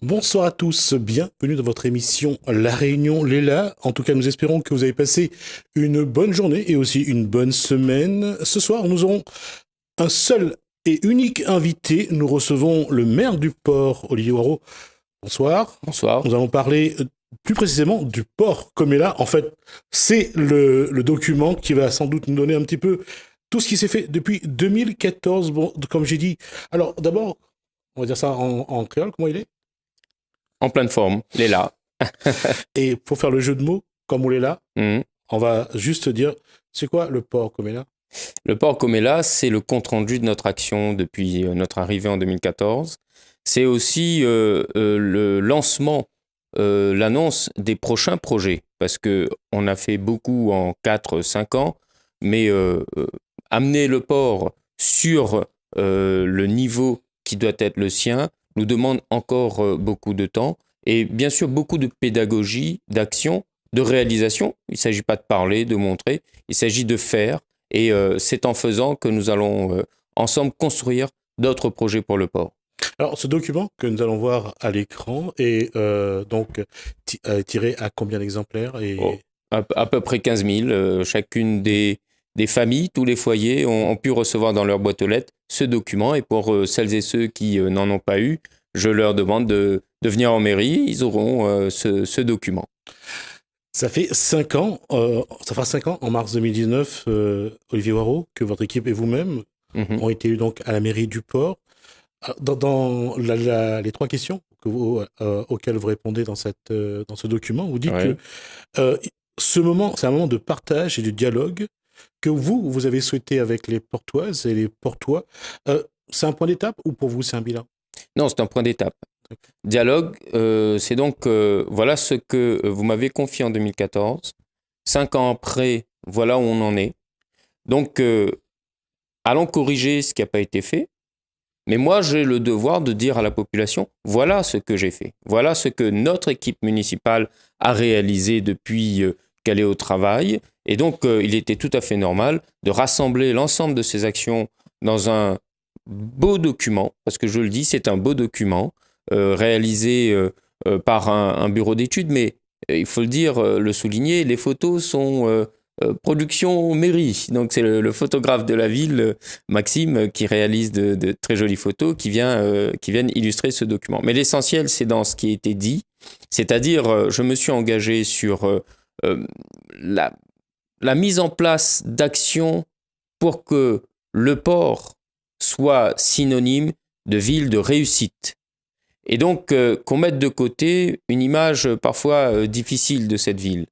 Bonsoir à tous, bienvenue dans votre émission La Réunion Léla. En tout cas, nous espérons que vous avez passé une bonne journée et aussi une bonne semaine. Ce soir, nous aurons un seul et unique invité. Nous recevons le maire du port, Olivier Waro. Bonsoir. Bonsoir. Nous allons parler plus précisément du port Comella. En fait, c'est le document qui va sans doute nous donner un petit peu tout ce qui s'est fait depuis 2014. Bon, comme j'ai dit. Alors, d'abord, on va dire ça en créole, comment il est? En pleine forme, il est là. Et pour faire le jeu de mots, comme on est là, on va juste dire, c'est quoi le port Comella? Le port Comella, c'est le compte-rendu de notre action depuis notre arrivée en 2014. C'est aussi le lancement, l'annonce des prochains projets, parce qu'on a fait beaucoup en 4-5 ans, mais amener le port sur le niveau qui doit être le sien nous demande encore beaucoup de temps et bien sûr beaucoup de pédagogie, d'action, de réalisation. Il ne s'agit pas de parler, de montrer, il s'agit de faire et c'est en faisant que nous allons ensemble construire d'autres projets pour le port. Alors, ce document que nous allons voir à l'écran est donc tiré à combien d'exemplaires À peu près 15 000. Chacune des familles, tous les foyers ont pu recevoir dans leur boîte aux lettres ce document. Et pour celles et ceux qui n'en ont pas eu, je leur demande de venir en mairie. Ils auront ce document. Ça fait 5 ans, ça fera 5 ans, en mars 2019, Olivier Waro, que votre équipe et vous-même ont été élus donc à la mairie du port. Dans les 3 questions auxquelles vous répondez dans ce document, vous dites que ce moment, c'est un moment de partage et de dialogue que vous avez souhaité avec les Portoises et les Portois. C'est un point d'étape ou pour vous c'est un bilan? Non, c'est un point d'étape. Dialogue, c'est donc, voilà ce que vous m'avez confié en 2014. 5 ans après, voilà où on en est. Donc, allons corriger ce qui n'a pas été fait. Mais moi, j'ai le devoir de dire à la population, voilà ce que j'ai fait. Voilà ce que notre équipe municipale a réalisé depuis qu'elle est au travail. Et donc, il était tout à fait normal de rassembler l'ensemble de ces actions dans un beau document, parce que je le dis, c'est un beau document réalisé par un bureau d'études, mais il faut le dire, le souligner, les photos sont production mairie. Donc c'est le photographe de la ville, Maxime, qui réalise de très jolies photos qui viennent illustrer ce document. Mais l'essentiel, c'est dans ce qui a été dit, c'est-à-dire je me suis engagé sur la mise en place d'actions pour que le port soit synonyme de ville de réussite. Et donc, qu'on mette de côté une image parfois difficile de cette ville.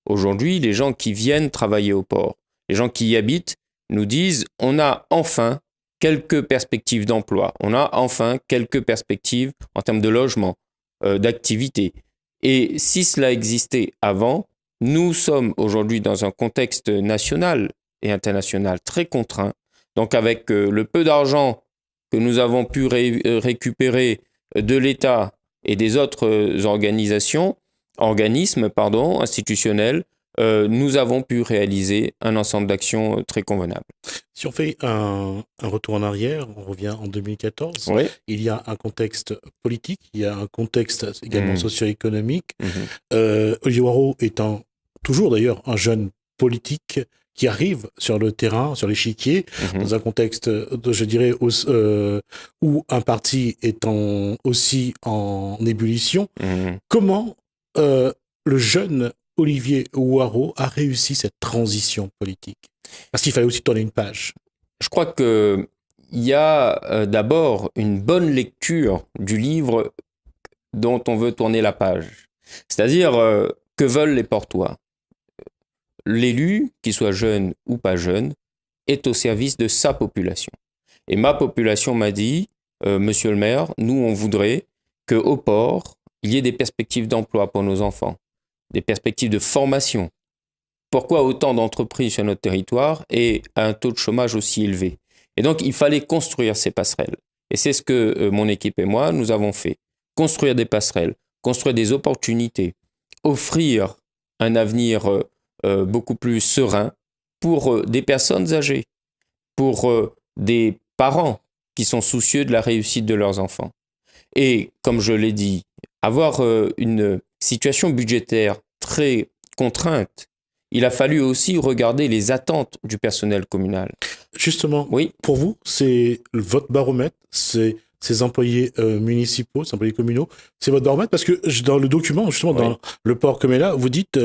Aujourd'hui, les gens qui viennent travailler au port, les gens qui y habitent, nous disent on a enfin quelques perspectives d'emploi, on a enfin quelques perspectives en termes de logement, d'activité. Et si cela existait avant, nous sommes aujourd'hui dans un contexte national et international très contraint. Donc avec le peu d'argent que nous avons pu récupérer de l'État et des autres organismes institutionnels, nous avons pu réaliser un ensemble d'actions très convenables. Si on fait un retour en arrière, on revient en 2014, il y a un contexte politique, il y a un contexte également socio-économique. Olivier Waro étant toujours d'ailleurs un jeune politique qui arrive sur le terrain, sur l'échiquier, dans un contexte, je dirais, où un parti est aussi en ébullition. Comment le jeune Olivier Waro a réussi cette transition politique? Parce qu'il fallait aussi tourner une page. Je crois qu'il y a d'abord une bonne lecture du livre dont on veut tourner la page. C'est-à-dire, que veulent les Portois? L'élu, qu'il soit jeune ou pas jeune, est au service de sa population. Et ma population m'a dit, monsieur le maire, nous on voudrait qu'au port, il y ait des perspectives d'emploi pour nos enfants, des perspectives de formation. Pourquoi autant d'entreprises sur notre territoire et un taux de chômage aussi élevé? Et donc, il fallait construire ces passerelles. Et c'est ce que mon équipe et moi, nous avons fait. Construire des passerelles, construire des opportunités, offrir un avenir beaucoup plus serein pour des personnes âgées, pour des parents qui sont soucieux de la réussite de leurs enfants. Et comme je l'ai dit avoir une situation budgétaire très contrainte, il a fallu aussi regarder les attentes du personnel communal. Justement, oui. Pour vous, c'est votre baromètre, c'est ces employés municipaux, ces employés communaux, c'est votre baromètre, parce que dans le document, justement, dans le port comme est là, vous dites,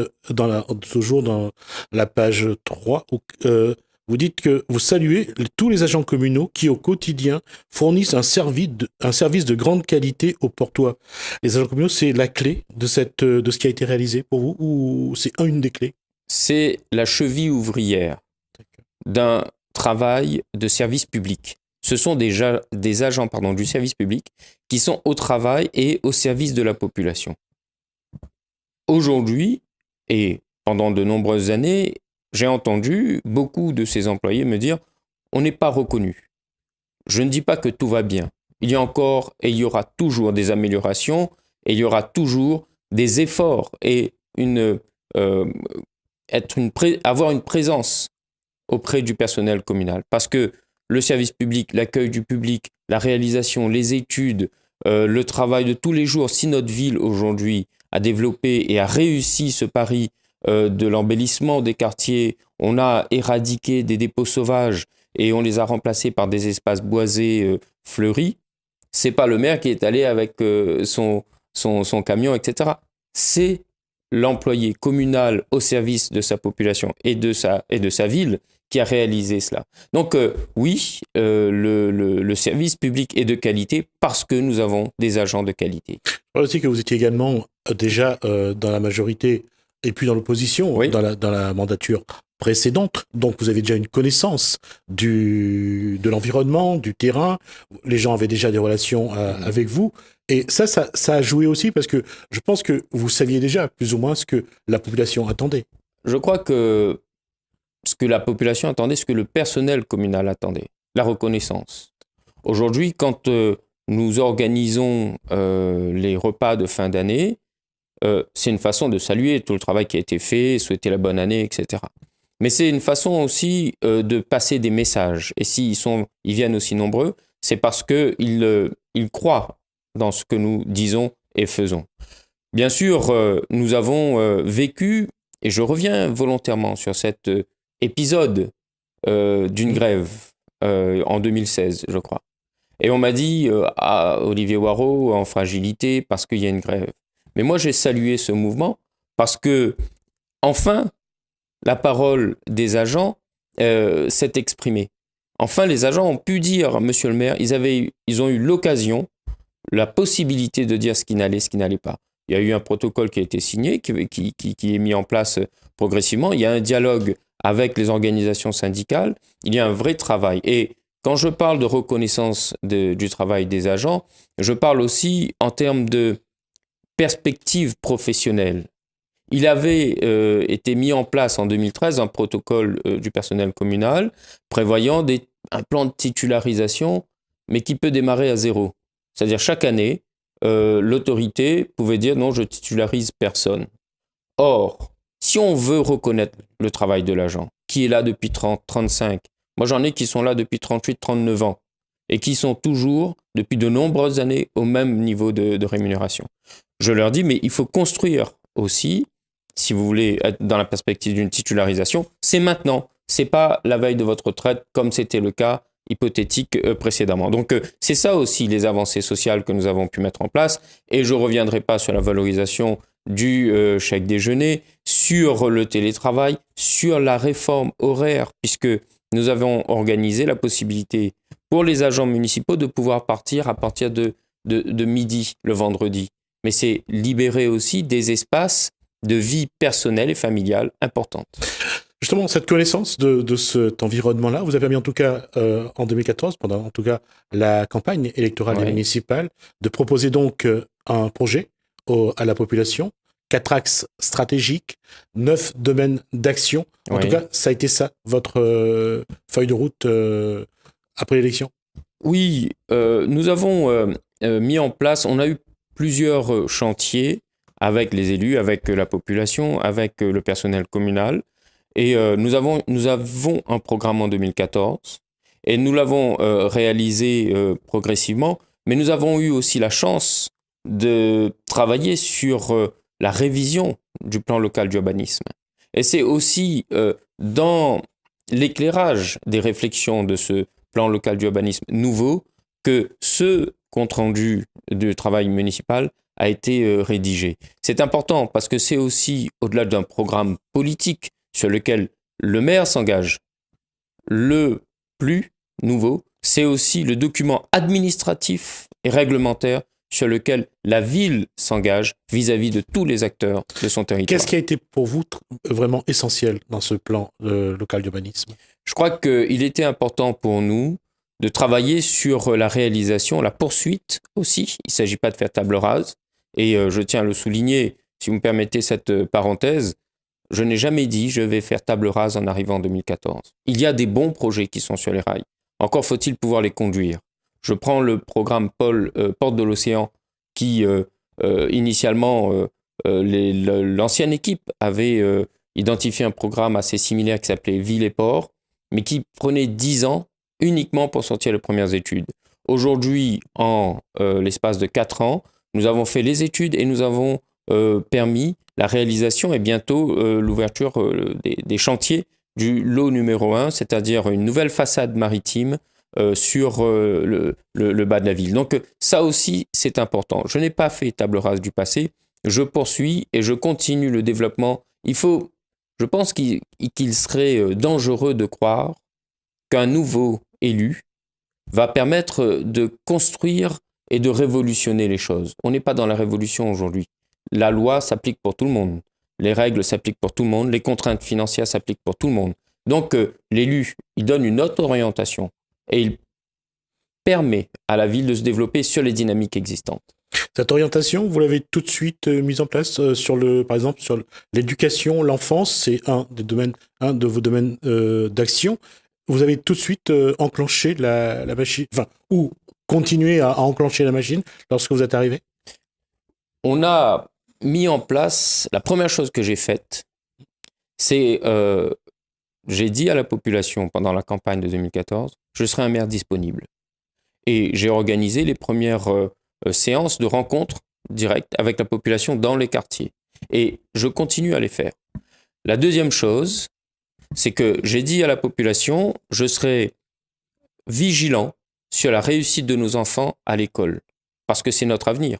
toujours dans la page 3, vous dites que vous saluez tous les agents communaux qui, au quotidien, fournissent un service de grande qualité aux portois. Les agents communaux, c'est la clé de ce qui a été réalisé pour vous, ou c'est une des clés? C'est la cheville ouvrière d'un travail de service public. Ce sont des agents du service public qui sont au travail et au service de la population. Aujourd'hui, et pendant de nombreuses années, j'ai entendu beaucoup de ces employés me dire « on n'est pas reconnu ». Je ne dis pas que tout va bien. Il y a encore et il y aura toujours des améliorations et il y aura toujours des efforts et avoir une présence auprès du personnel communal. Parce que le service public, l'accueil du public, la réalisation, les études, le travail de tous les jours, si notre ville aujourd'hui a développé et a réussi ce pari de l'embellissement des quartiers, on a éradiqué des dépôts sauvages et on les a remplacés par des espaces boisés fleuris, c'est pas le maire qui est allé avec son camion, etc. C'est l'employé communal au service de sa population et de sa ville qui a réalisé cela. Donc oui, le service public est de qualité parce que nous avons des agents de qualité. Je crois aussi que vous étiez également déjà dans la majorité et puis dans l'opposition, dans la mandature précédente. Donc vous avez déjà une connaissance de l'environnement, du terrain. Les gens avaient déjà des relations avec vous. Et ça a joué aussi parce que je pense que vous saviez déjà plus ou moins ce que la population attendait. Je crois que ce que la population attendait, ce que le personnel communal attendait, la reconnaissance. Aujourd'hui, quand nous organisons les repas de fin d'année, c'est une façon de saluer tout le travail qui a été fait, souhaiter la bonne année, etc. Mais c'est une façon aussi de passer des messages. Et s'ils viennent aussi nombreux, c'est parce qu'ils croient dans ce que nous disons et faisons. Bien sûr, nous avons vécu, et je reviens volontairement sur cet épisode d'une grève en 2016, je crois. Et on m'a dit à Olivier Warreau en fragilité parce qu'il y a une grève. Mais moi, j'ai salué ce mouvement parce que, enfin, la parole des agents s'est exprimée. Enfin, les agents ont pu dire, monsieur le maire, ils ont eu l'occasion, la possibilité de dire ce qui n'allait pas. Il y a eu un protocole qui a été signé, qui est mis en place progressivement. Il y a un dialogue avec les organisations syndicales. Il y a un vrai travail. Et quand je parle de reconnaissance du travail des agents, je parle aussi en termes de perspective professionnelle. Il avait été mis en place en 2013 un protocole du personnel communal prévoyant un plan de titularisation, mais qui peut démarrer à zéro. C'est-à-dire chaque année, l'autorité pouvait dire non, je titularise personne. Or, si on veut reconnaître le travail de l'agent, qui est là depuis 30, 35, moi j'en ai qui sont là depuis 38, 39 ans, et qui sont toujours, depuis de nombreuses années, au même niveau de rémunération. Je leur dis, mais il faut construire aussi, si vous voulez être dans la perspective d'une titularisation, c'est maintenant, c'est pas la veille de votre retraite, comme c'était le cas hypothétique précédemment. Donc c'est ça aussi les avancées sociales que nous avons pu mettre en place, et je ne reviendrai pas sur la valorisation du chèque déjeuner, sur le télétravail, sur la réforme horaire, puisque nous avons organisé la possibilité pour les agents municipaux de pouvoir partir à partir de midi le vendredi. Mais c'est libérer aussi des espaces de vie personnelle et familiale importantes. Justement, cette connaissance de cet environnement-là vous a permis en tout cas en 2014, pendant en tout cas la campagne électorale municipale, de proposer donc un projet à la population, 4 axes stratégiques, 9 domaines d'action. En tout cas, ça a été ça, votre feuille de route après l'élection? Oui, nous avons mis en place, on a eu plusieurs chantiers avec les élus, avec la population, avec le personnel communal. Et nous avons un programme en 2014 et nous l'avons réalisé progressivement, mais nous avons eu aussi la chance de travailler sur la révision du plan local d'urbanisme. Et c'est aussi dans l'éclairage des réflexions de ce plan local d'urbanisme nouveau que ce compte-rendu du travail municipal a été rédigé. C'est important parce que c'est aussi, au-delà d'un programme politique sur lequel le maire s'engage, le plus nouveau, c'est aussi le document administratif et réglementaire sur lequel la ville s'engage vis-à-vis de tous les acteurs de son territoire. Qu'est-ce qui a été pour vous vraiment essentiel dans ce plan local d'urbanisme ? Je crois qu'il était important pour nous de travailler sur la réalisation, la poursuite aussi. Il ne s'agit pas de faire table rase. Et je tiens à le souligner, si vous me permettez cette parenthèse, je n'ai jamais dit je vais faire table rase en arrivant en 2014. Il y a des bons projets qui sont sur les rails. Encore faut-il pouvoir les conduire. Je prends le programme Porte de l'Océan qui, initialement, l'ancienne équipe avait identifié un programme assez similaire qui s'appelait Ville et Port, mais qui prenait 10 ans uniquement pour sortir les premières études. Aujourd'hui, en l'espace de 4 ans, nous avons fait les études et nous avons permis la réalisation et bientôt l'ouverture des chantiers du lot numéro 1, c'est-à-dire une nouvelle façade maritime sur le bas de la ville. Donc ça aussi, c'est important. Je n'ai pas fait table rase du passé, je poursuis et je continue le développement. Je pense qu'il serait dangereux de croire qu'un nouveau élu va permettre de construire et de révolutionner les choses. On n'est pas dans la révolution aujourd'hui. La loi s'applique pour tout le monde. Les règles s'appliquent pour tout le monde. Les contraintes financières s'appliquent pour tout le monde. Donc, l'élu, il donne une autre orientation et il permet à la ville de se développer sur les dynamiques existantes. Cette orientation, vous l'avez tout de suite mise en place par exemple, sur l'éducation, l'enfance, c'est un de vos domaines d'action. Vous avez tout de suite enclenché la machine, ou continué à enclencher la machine lorsque vous êtes arrivé ? On a mis en place, la première chose que j'ai faite, c'est, j'ai dit à la population pendant la campagne de 2014, je serai un maire disponible. Et j'ai organisé les premières séances de rencontres directes avec la population dans les quartiers. Et je continue à les faire. La deuxième chose, c'est que j'ai dit à la population, je serai vigilant sur la réussite de nos enfants à l'école, parce que c'est notre avenir.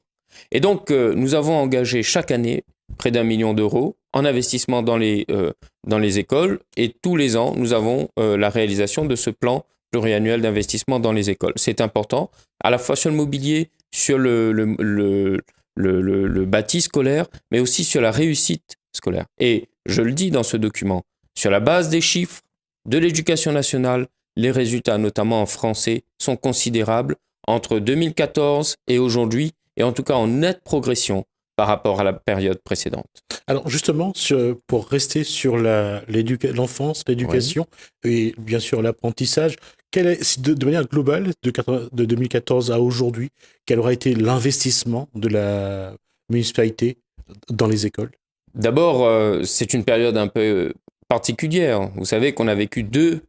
Et donc, nous avons engagé chaque année près d'1 million d'euros en investissement dans les écoles, et tous les ans, nous avons la réalisation de ce plan pluriannuel d'investissement dans les écoles. C'est important, à la fois sur le mobilier, sur le bâti scolaire, mais aussi sur la réussite scolaire. Et je le dis dans ce document, sur la base des chiffres de l'éducation nationale, les résultats, notamment en français, sont considérables entre 2014 et aujourd'hui, et en tout cas en nette progression par rapport à la période précédente. Alors justement, pour rester sur l'enfance, l'éducation, et bien sûr l'apprentissage, de manière globale, de 2014 à aujourd'hui, quel aura été l'investissement de la municipalité dans les écoles ? D'abord, c'est une période un peu particulière. Vous savez qu'on a vécu 2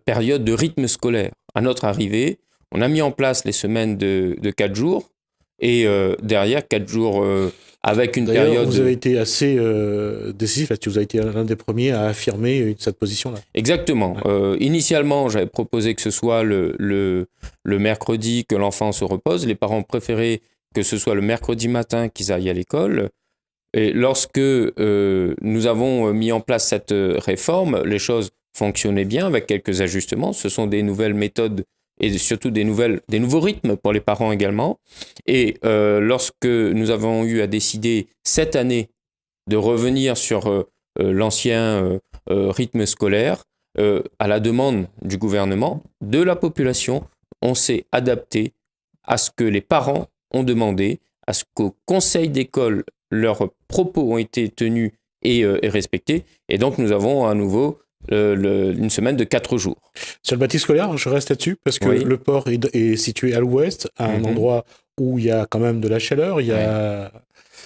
périodes de rythme scolaire. À notre arrivée, on a mis en place les semaines de 4 jours, et derrière 4 jours avec une période... Vous avez été assez décisif, parce que vous avez été l'un des premiers à affirmer cette position-là. Exactement. Ouais. Initialement, j'avais proposé que ce soit le mercredi que l'enfant se repose. Les parents préféraient que ce soit le mercredi matin qu'ils aillent à l'école. Et lorsque nous avons mis en place cette réforme, les choses fonctionnaient bien avec quelques ajustements. Ce sont des nouvelles méthodes et surtout des nouveaux rythmes pour les parents également. Et lorsque nous avons eu à décider cette année de revenir sur l'ancien rythme scolaire, à la demande du gouvernement, de la population, on s'est adapté à ce que les parents ont demandé, à ce qu'au conseil d'école, leurs propos ont été tenus et respectés. Et donc, nous avons à nouveau une semaine de 4 jours. Sur le bâti scolaire, je reste là-dessus, parce que le port est situé à l'ouest, à un endroit où il y a quand même de la chaleur.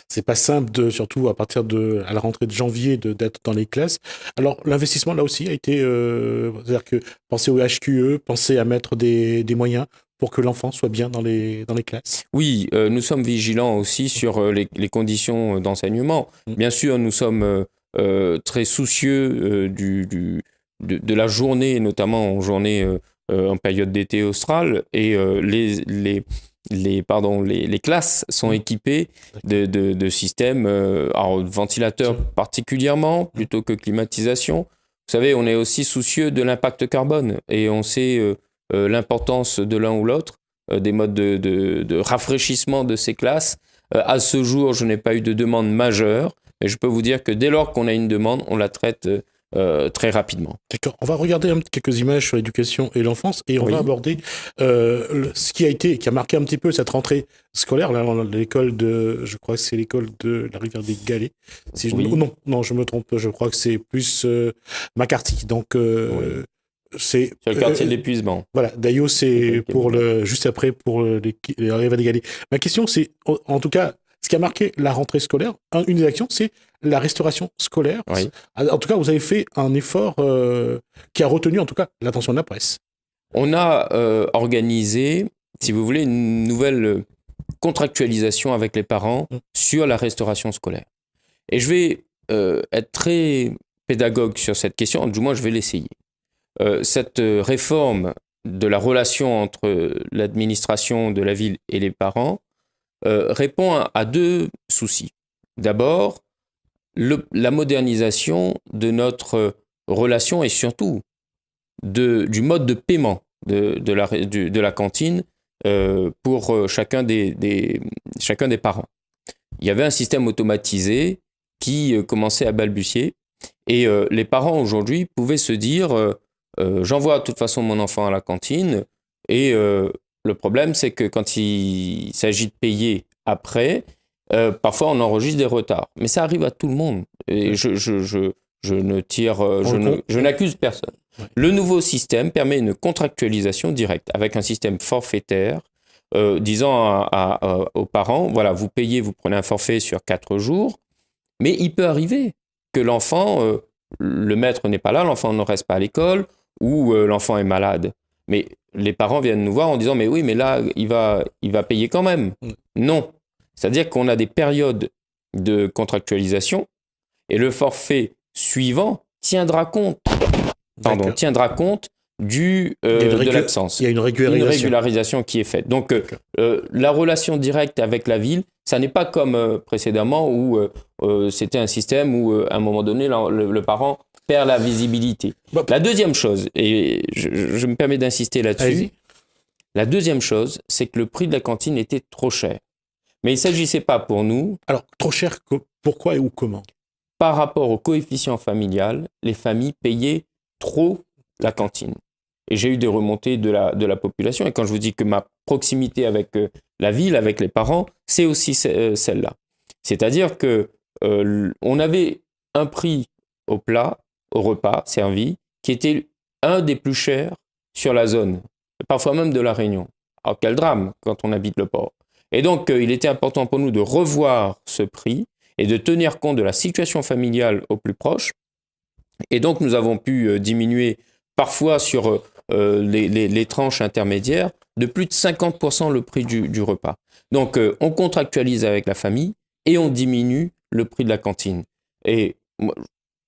C'est pas simple, surtout à la rentrée de janvier, d'être dans les classes. Alors, l'investissement, là aussi, a été... c'est-à-dire que penser au HQE, penser à mettre des moyens pour que l'enfant soit bien dans les classes? Oui, nous sommes vigilants aussi sur les conditions d'enseignement. Bien sûr, nous sommes très soucieux de la journée, notamment en journée en période d'été austral, et les classes sont équipées de systèmes, alors ventilateurs particulièrement, plutôt que climatisation. Vous savez, on est aussi soucieux de l'impact carbone, et on sait l'importance de l'un ou l'autre, des modes de rafraîchissement de ces classes. À ce jour, je n'ai pas eu de demande majeure, mais je peux vous dire que dès lors qu'on a une demande, on la traite très rapidement. D'accord. On va regarder quelques images sur l'éducation et l'enfance et on va aborder ce qui a marqué un petit peu cette rentrée scolaire. Là, l'école je crois que c'est l'école de la Rivière des Galets. Si non, je me trompe. Je crois que c'est plus McCarthy. Donc, c'est le quartier de l'épuisement. Voilà, Daillot, c'est juste après pour les Rivières des Galets. Ma question, c'est, en tout cas, ce qui a marqué la rentrée scolaire, une des actions, c'est la restauration scolaire. Oui. En tout cas, vous avez fait un effort qui a retenu, en tout cas, l'attention de la presse. On a organisé, si vous voulez, une nouvelle contractualisation avec les parents sur la restauration scolaire. Et je vais être très pédagogue sur cette question, du moins je vais l'essayer. Cette réforme de la relation entre l'administration de la ville et les parents répond à deux soucis. D'abord, la modernisation de notre relation et surtout du mode de paiement de la cantine pour chacun des parents. Il y avait un système automatisé qui commençait à balbutier et les parents aujourd'hui pouvaient se dire j'envoie de toute façon mon enfant à la cantine et le problème c'est que quand il s'agit de payer après, parfois on enregistre des retards. Mais ça arrive à tout le monde et je n'accuse personne. Ouais. Le nouveau système permet une contractualisation directe avec un système forfaitaire disant aux parents, voilà, vous payez, vous prenez un forfait sur 4 jours, mais il peut arriver que l'enfant, le maître n'est pas là, l'enfant ne reste pas à l'école ou l'enfant est malade. Mais les parents viennent nous voir en disant, mais oui, mais là, il va payer quand même. Non. C'est-à-dire qu'on a des périodes de contractualisation et le forfait suivant tiendra compte de l'absence. Il y a une régularisation qui est faite. Donc, la relation directe avec la ville, ça n'est pas comme précédemment où c'était un système où, à un moment donné, le parent perd la visibilité. La deuxième chose, et je me permets d'insister là-dessus, allez-y. La deuxième chose, c'est que le prix de la cantine était trop cher. Mais il ne s'agissait pas pour nous... Alors, trop cher, pourquoi et ou comment ? Par rapport au coefficient familial, les familles payaient trop la cantine. Et j'ai eu des remontées de la population. Et quand je vous dis que ma proximité avec la ville, avec les parents, c'est aussi celle-là. C'est-à-dire qu'on avait un prix au plat, au repas servi, qui était un des plus chers sur la zone, parfois même de La Réunion. Alors quel drame quand on habite le port. Et donc il était important pour nous de revoir ce prix et de tenir compte de la situation familiale au plus proche. Et donc nous avons pu diminuer parfois sur les tranches intermédiaires de plus de 50% le prix du repas. Donc on contractualise avec la famille et on diminue le prix de la cantine. Et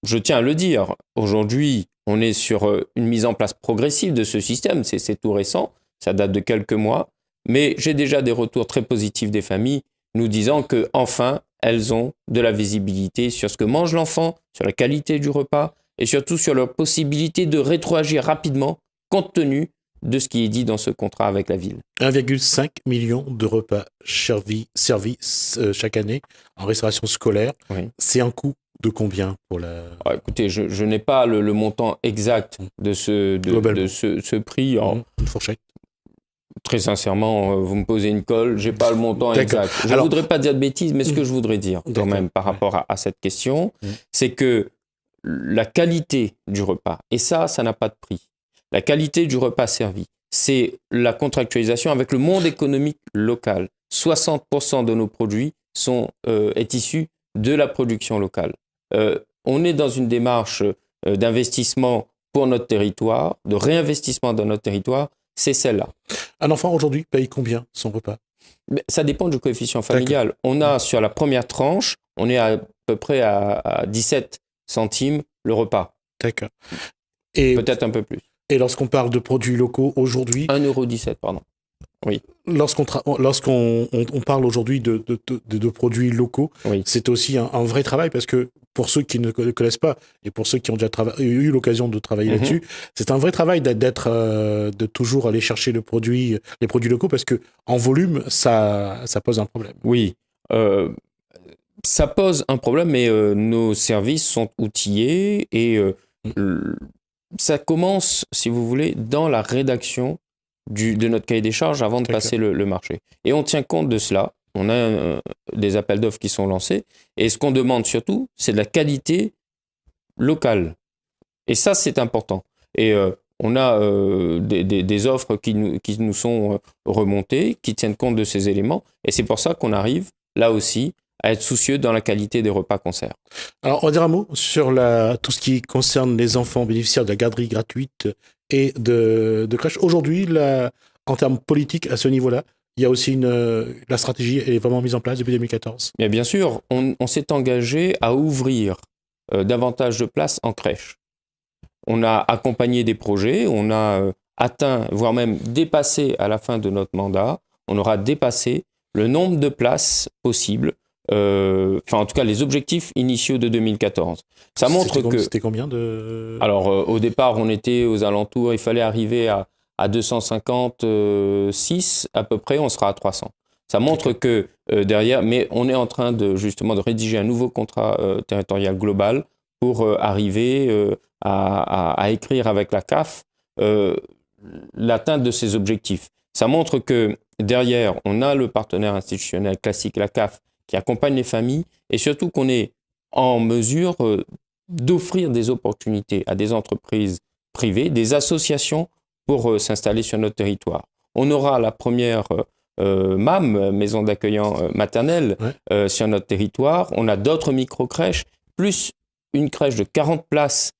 je tiens à le dire, aujourd'hui on est sur une mise en place progressive de ce système, c'est tout récent, ça date de quelques mois, mais j'ai déjà des retours très positifs des familles nous disant qu'enfin elles ont de la visibilité sur ce que mange l'enfant, sur la qualité du repas, et surtout sur leur possibilité de rétroagir rapidement compte tenu de ce qui est dit dans ce contrat avec la ville. 1,5 million de repas servis chaque année en restauration scolaire. Oui. C'est un coût de combien pour la... Alors, écoutez, je n'ai pas le montant exact de ce prix. Une fourchette. Très sincèrement, vous me posez une colle, je n'ai pas le montant exact. Je ne voudrais pas dire de bêtises, mais ce que je voudrais dire quand même par rapport à cette question, c'est que la qualité du repas, et ça n'a pas de prix. La qualité du repas servi, c'est la contractualisation avec le monde économique local. 60% de nos produits est issu de la production locale. On est dans une démarche d'investissement pour notre territoire, de réinvestissement dans notre territoire, c'est celle-là. Un enfant aujourd'hui paye combien son repas? Ça dépend du coefficient familial. D'accord. On a sur la première tranche, on est à peu près à 17 centimes le repas. D'accord. Et peut-être un peu plus. Et lorsqu'on parle de produits locaux aujourd'hui... 1,17 €, pardon. Oui. Lorsqu'on parle aujourd'hui de produits locaux, oui. C'est aussi un vrai travail, parce que pour ceux qui ne connaissent pas et pour ceux qui ont déjà eu l'occasion de travailler là-dessus, c'est un vrai travail de toujours aller chercher les produits locaux, parce que en volume, ça pose un problème. Oui, ça pose un problème, mais nos services sont outillés et ça commence, si vous voulez, dans la rédaction de notre cahier des charges avant de passer le marché. Et on tient compte de cela. On a des appels d'offres qui sont lancés. Et ce qu'on demande surtout, c'est de la qualité locale. Et ça, c'est important. Et on a des offres qui nous sont remontées, qui tiennent compte de ces éléments. Et c'est pour ça qu'on arrive, là aussi, à être soucieux dans la qualité des repas qu'on sert. Alors, on va dire un mot sur tout ce qui concerne les enfants bénéficiaires de la garderie gratuite et de crèche. Aujourd'hui, en termes politiques, à ce niveau-là, il y a aussi la stratégie est vraiment mise en place depuis 2014. Bien sûr, on s'est engagé à ouvrir davantage de places en crèche. On a accompagné des projets, on a atteint, voire même dépassé à la fin de notre mandat, on aura dépassé le nombre de places possibles. En tout cas, les objectifs initiaux de 2014. Ça montre que... C'était combien de... Alors, au départ, on était aux alentours, il fallait arriver à 256 à peu près, on sera à 300. Ça montre que derrière, mais on est en train justement de rédiger un nouveau contrat territorial global pour arriver à écrire avec la CAF l'atteinte de ces objectifs. Ça montre que derrière, on a le partenaire institutionnel classique, la CAF, qui accompagne les familles, et surtout qu'on est en mesure d'offrir des opportunités à des entreprises privées, des associations pour s'installer sur notre territoire. On aura la première MAM, maison d'accueillant maternelle, sur notre territoire. On a d'autres micro-crèches, plus une crèche de 40 places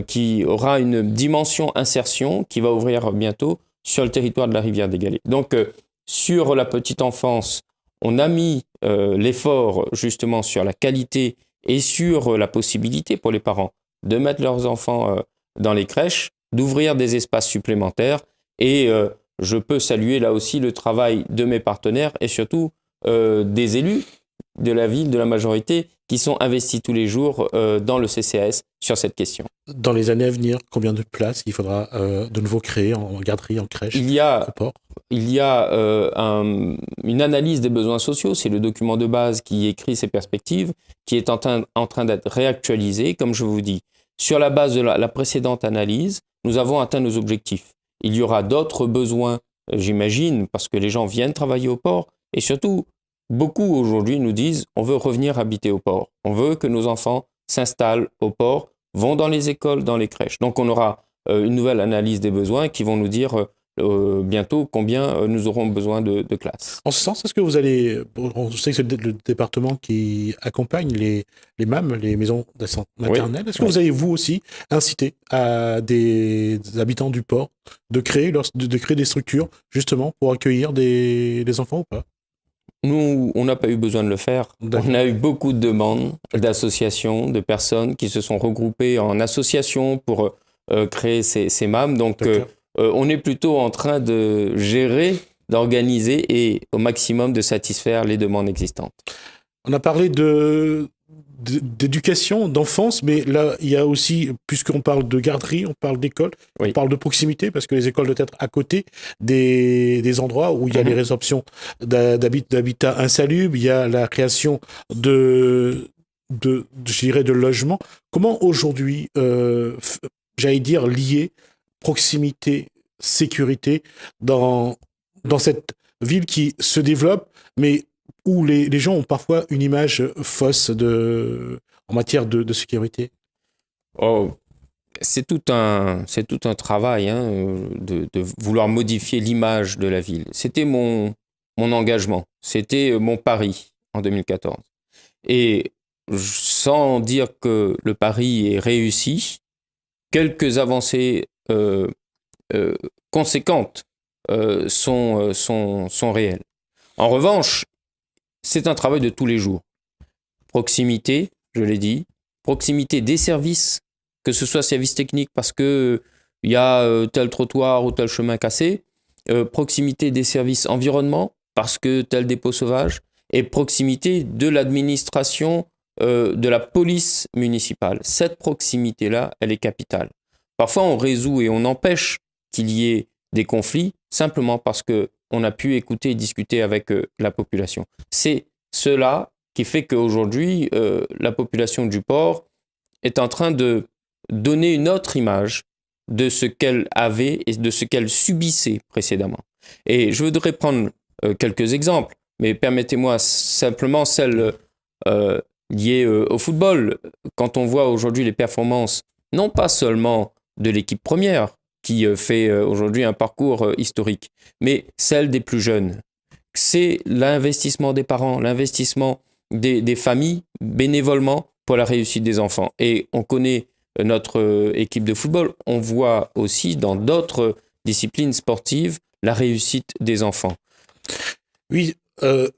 qui aura une dimension insertion qui va ouvrir bientôt sur le territoire de la Rivière des Galets. Donc, sur la petite enfance, on a mis l'effort justement sur la qualité et sur la possibilité pour les parents de mettre leurs enfants dans les crèches, d'ouvrir des espaces supplémentaires. Et je peux saluer là aussi le travail de mes partenaires et surtout des élus de la ville, de la majorité, qui sont investis tous les jours dans le CCAS sur cette question. Dans les années à venir, combien de places il faudra de nouveau créer en garderie, en crèche? Il y a une analyse des besoins sociaux, c'est le document de base qui écrit ces perspectives, qui est en train d'être réactualisé, comme je vous dis. Sur la base de la précédente analyse, nous avons atteint nos objectifs. Il y aura d'autres besoins, j'imagine, parce que les gens viennent travailler au port, et surtout, beaucoup aujourd'hui nous disent on veut revenir habiter au port. On veut que nos enfants s'installent au port, vont dans les écoles, dans les crèches. Donc on aura une nouvelle analyse des besoins qui vont nous dire bientôt combien nous aurons besoin de classes. En ce sens, est-ce que vous allez... On sait que c'est le département qui accompagne les MAM, les maisons d'assistance maternelle. Est-ce que vous allez, vous aussi, inciter à des habitants du port de créer des structures, justement, pour accueillir des enfants ou pas? Nous, on n'a pas eu besoin de le faire. On a eu beaucoup de demandes d'associations, de personnes qui se sont regroupées en associations pour créer ces MAM. Donc, on est plutôt en train de gérer, d'organiser et au maximum de satisfaire les demandes existantes. On a parlé d'éducation, d'enfance, mais là, il y a aussi, puisqu'on parle de garderie, on parle d'école, on parle de proximité, parce que les écoles doivent être à côté des endroits où il y a les résorptions d'habitat insalubre, il y a la création je dirais, de logements. Comment aujourd'hui, j'allais dire, lier proximité, sécurité dans cette ville qui se développe, mais où les gens ont parfois une image fausse en matière de sécurité? C'est tout un travail de vouloir modifier l'image de la ville. C'était mon engagement, c'était mon pari en 2014. Et sans dire que le pari est réussi, quelques avancées conséquentes sont réels. En revanche, c'est un travail de tous les jours. Proximité, je l'ai dit, proximité des services, que ce soit services techniques parce qu'il y a tel trottoir ou tel chemin cassé, proximité des services environnement parce que tel dépôt sauvage, et proximité de l'administration, de la police municipale. Cette proximité-là, elle est capitale. Parfois, on résout et on empêche qu'il y ait des conflits simplement parce qu'on a pu écouter et discuter avec la population. C'est cela qui fait qu'aujourd'hui, la population du port est en train de donner une autre image de ce qu'elle avait et de ce qu'elle subissait précédemment. Et je voudrais prendre quelques exemples, mais permettez-moi simplement celle liée au football. Quand on voit aujourd'hui les performances, non pas seulement de l'équipe première, qui fait aujourd'hui un parcours historique, mais celle des plus jeunes. C'est l'investissement des parents, l'investissement des familles bénévolement pour la réussite des enfants. Et on connaît notre équipe de football, on voit aussi dans d'autres disciplines sportives la réussite des enfants. Oui,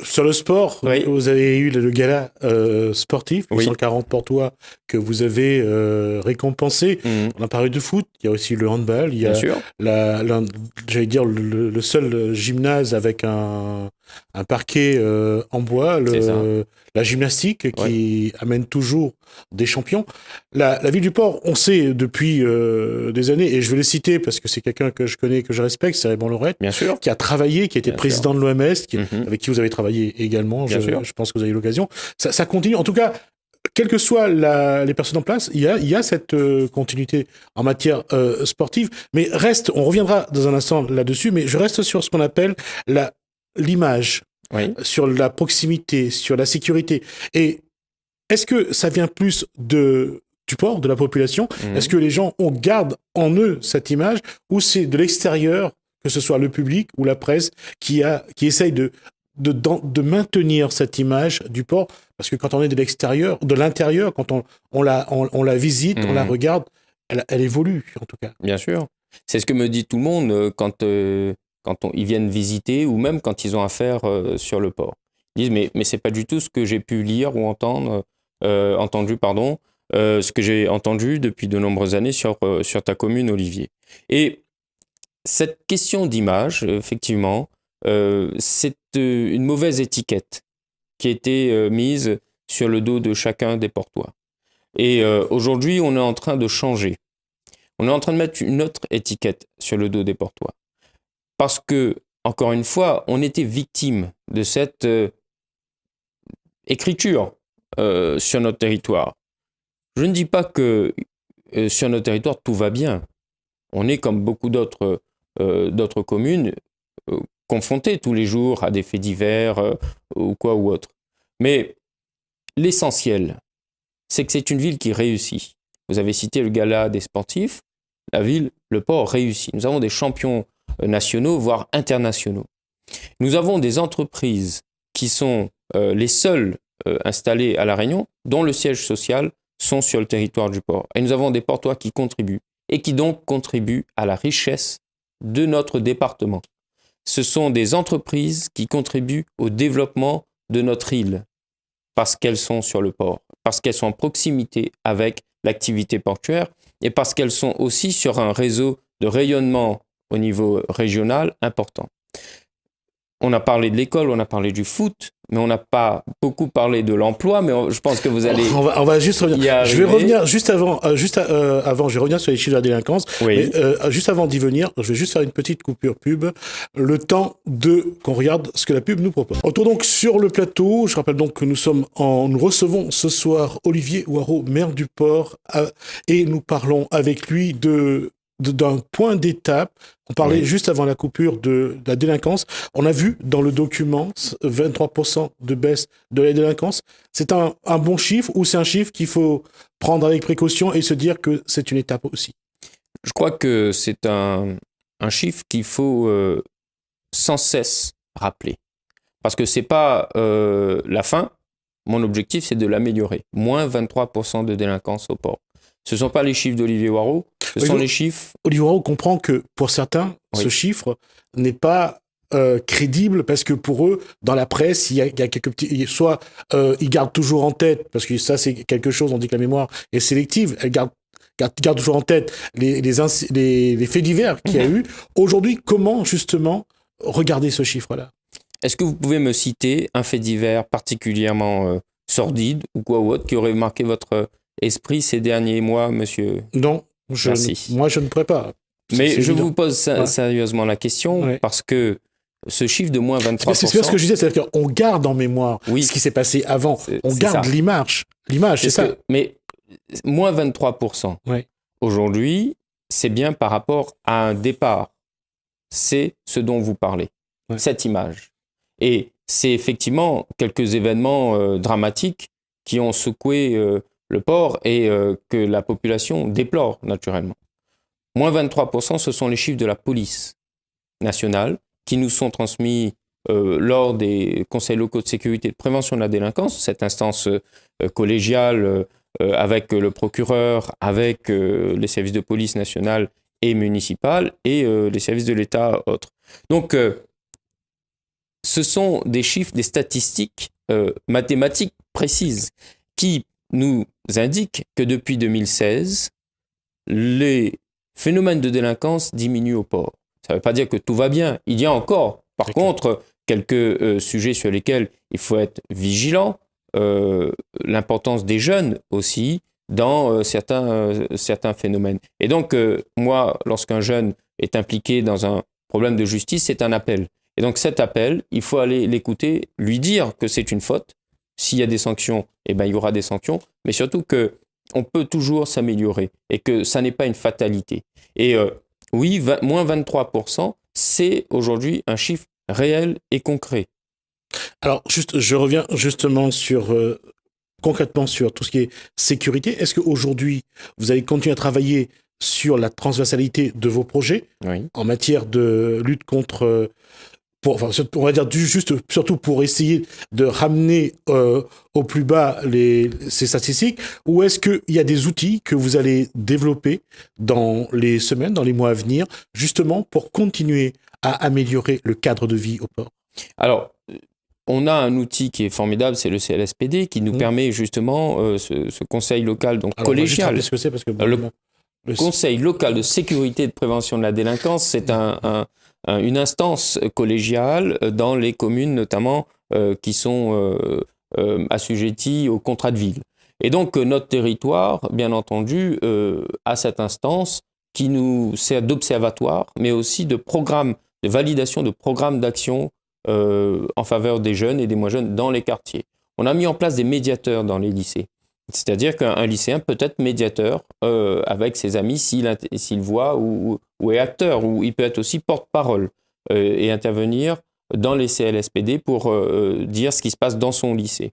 sur le sport, oui. Vous avez eu le gala sportif, 840 Portois, que vous avez récompensé. On a parlé de foot, il y a aussi le handball, il y a j'allais dire le seul gymnase avec un parquet en bois, la gymnastique qui amène toujours des champions. La ville du port, on sait depuis des années, et je vais le citer parce que c'est quelqu'un que je connais, que je respecte, c'est Raymond Laurette, qui a travaillé, qui a été président de l'OMS, avec qui vous avez travaillé également, je pense que vous avez eu l'occasion. Ça continue, en tout cas, quelles que soient les personnes en place, il y a cette continuité en matière sportive, mais on reviendra dans un instant là-dessus, mais je reste sur ce qu'on appelle l'image, sur la proximité, sur la sécurité. Et est-ce que ça vient plus du port, de la population? Est-ce que les gens gardent en eux cette image, ou c'est de l'extérieur, que ce soit le public ou la presse, qui essaye de maintenir cette image du port? Parce que quand on est de l'extérieur, de l'intérieur, quand on la visite, on la regarde, elle évolue en tout cas. Bien sûr. C'est ce que me dit tout le monde quand ils viennent visiter, ou même quand ils ont affaire sur le port. Ils disent mais c'est pas du tout ce que j'ai pu lire ou entendu, ce que j'ai entendu depuis de nombreuses années sur ta commune, Olivier. Et cette question d'image, effectivement, c'est une mauvaise étiquette qui a été mise sur le dos de chacun des Portois. Et aujourd'hui, on est en train de changer. On est en train de mettre une autre étiquette sur le dos des Portois. Parce que, encore une fois, on était victime de cette écriture sur notre territoire. Je ne dis pas que sur notre territoire, tout va bien. On est, comme beaucoup d'autres communes, confrontés tous les jours à des faits divers ou autre. Mais l'essentiel, c'est que c'est une ville qui réussit. Vous avez cité le gala des sportifs. La ville, le port réussit. Nous avons des champions nationaux, voire internationaux. Nous avons des entreprises qui sont les seules installées à La Réunion, dont le siège social sont sur le territoire du port. Et nous avons des Portois qui contribuent, et qui donc contribuent à la richesse de notre département. Ce sont des entreprises qui contribuent au développement de notre île, parce qu'elles sont sur le port, parce qu'elles sont en proximité avec l'activité portuaire, et parce qu'elles sont aussi sur un réseau de rayonnement au niveau régional important. On a parlé de l'école, on a parlé du foot, mais on n'a pas beaucoup parlé de l'emploi, mais je pense que vous allez... On va juste revenir. Je vais revenir juste avant, je vais revenir sur les chiffres de la délinquance, mais juste avant d'y venir, je vais juste faire une petite coupure pub, le temps qu'on regarde ce que la pub nous propose. Retour donc sur le plateau, je rappelle donc que nous recevons ce soir Olivier Ouareau, maire du port, et nous parlons avec lui d'un point d'étape. On parlait juste avant la coupure de la délinquance. On a vu dans le document 23% de baisse de la délinquance. C'est un bon chiffre, ou c'est un chiffre qu'il faut prendre avec précaution et se dire que c'est une étape aussi? Je crois que c'est un chiffre qu'il faut sans cesse rappeler. Parce que c'est pas la fin. Mon objectif, c'est de l'améliorer. Moins 23% de délinquance au port. Ce ne sont pas les chiffres d'Olivier Ouareau, ce sont les chiffres... Olivier Ouareau comprend que pour certains, ce chiffre n'est pas crédible, parce que pour eux, dans la presse, il y a quelques petits... Soit ils gardent toujours en tête, parce que ça c'est quelque chose, on dit que la mémoire est sélective, elle garde toujours en tête les faits divers qu'il y a eu. Aujourd'hui, comment justement regarder ce chiffre-là? Est-ce que vous pouvez me citer un fait divers particulièrement sordide ou quoi ou autre qui aurait marqué votre esprit ces derniers mois, monsieur? Non, moi je ne pourrais pas. Mais je vous pose sérieusement la question parce que ce chiffre de moins 23%... C'est ce que je disais, c'est-à-dire qu'on garde en mémoire ce qui s'est passé avant. On garde l'image. L'image, c'est ça. Mais moins 23%, aujourd'hui, c'est bien par rapport à un départ. C'est ce dont vous parlez, cette image. Et c'est effectivement quelques événements dramatiques qui ont secoué le port et que la population déplore naturellement. Moins 23%, ce sont les chiffres de la police nationale qui nous sont transmis lors des conseils locaux de sécurité et de prévention de la délinquance, cette instance collégiale avec le procureur, avec les services de police nationale et municipale et les services de l'État autres. Donc, ce sont des chiffres, des statistiques mathématiques précises qui nous indiquent que depuis 2016, les phénomènes de délinquance diminuent au port. Ça ne veut pas dire que tout va bien. Il y a encore, par contre, quelques sujets sur lesquels il faut être vigilant. L'importance des jeunes aussi dans certains phénomènes. Et donc, moi, lorsqu'un jeune est impliqué dans un problème de justice, c'est un appel. Et donc, cet appel, il faut aller l'écouter, lui dire que c'est une faute. S'il y a des sanctions, eh ben, il y aura des sanctions. Mais surtout qu'on peut toujours s'améliorer et que ça n'est pas une fatalité. Et oui, moins 23%, c'est aujourd'hui un chiffre réel et concret. Alors, je reviens justement concrètement sur tout ce qui est sécurité. Est-ce qu'aujourd'hui, vous allez continuer à travailler sur la transversalité de vos projets en matière de lutte contre... on va dire surtout pour essayer de ramener au plus bas ces statistiques, ou est-ce qu'il y a des outils que vous allez développer dans les semaines, dans les mois à venir, justement pour continuer à améliorer le cadre de vie au port? Alors, on a un outil qui est formidable, c'est le CLSPD, qui nous permet justement ce conseil local, donc collégial. Ce que c'est, parce que le conseil local de sécurité et de prévention de la délinquance, c'est une instance collégiale dans les communes notamment qui sont assujetties au contrat de ville. Et donc notre territoire, bien entendu, a cette instance qui nous sert d'observatoire, mais aussi de programme, de validation de programmes d'action en faveur des jeunes et des moins jeunes dans les quartiers. On a mis en place des médiateurs dans les lycées. C'est-à-dire qu'un lycéen peut être médiateur avec ses amis s'il voit ou est acteur, ou il peut être aussi porte-parole et intervenir dans les CLSPD pour dire ce qui se passe dans son lycée.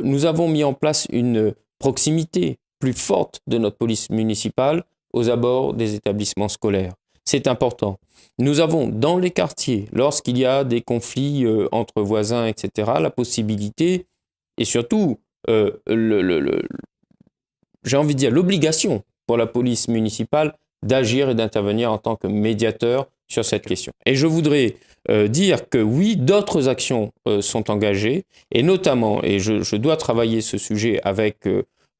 Nous avons mis en place une proximité plus forte de notre police municipale aux abords des établissements scolaires. C'est important. Nous avons dans les quartiers, lorsqu'il y a des conflits entre voisins, etc., la possibilité et surtout j'ai envie de dire l'obligation pour la police municipale d'agir et d'intervenir en tant que médiateur sur cette question. Et je voudrais dire que oui, d'autres actions sont engagées, et notamment, et je dois travailler ce sujet avec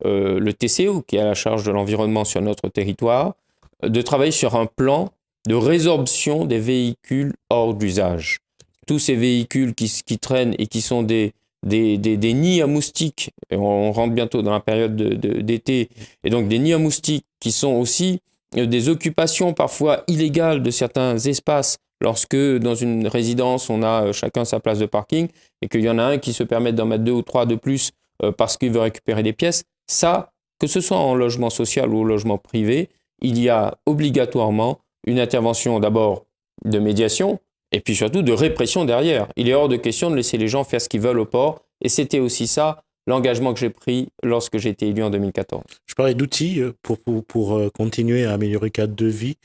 le TCO, qui a la charge de l'environnement sur notre territoire, de travailler sur un plan de résorption des véhicules hors d'usage. Tous ces véhicules qui traînent et qui sont des nids à moustiques, et on rentre bientôt dans la période d'été, et donc des nids à moustiques qui sont aussi des occupations parfois illégales de certains espaces, lorsque dans une résidence on a chacun sa place de parking et qu'il y en a un qui se permet d'en mettre 2 ou 3 de plus parce qu'il veut récupérer des pièces. Ça, que ce soit en logement social ou au logement privé, il y a obligatoirement une intervention d'abord de médiation et puis surtout de répression derrière. Il est hors de question de laisser les gens faire ce qu'ils veulent au port, et c'était aussi ça l'engagement que j'ai pris lorsque j'ai été élu en 2014. Je parlais d'outils pour continuer à améliorer le cadre de vie,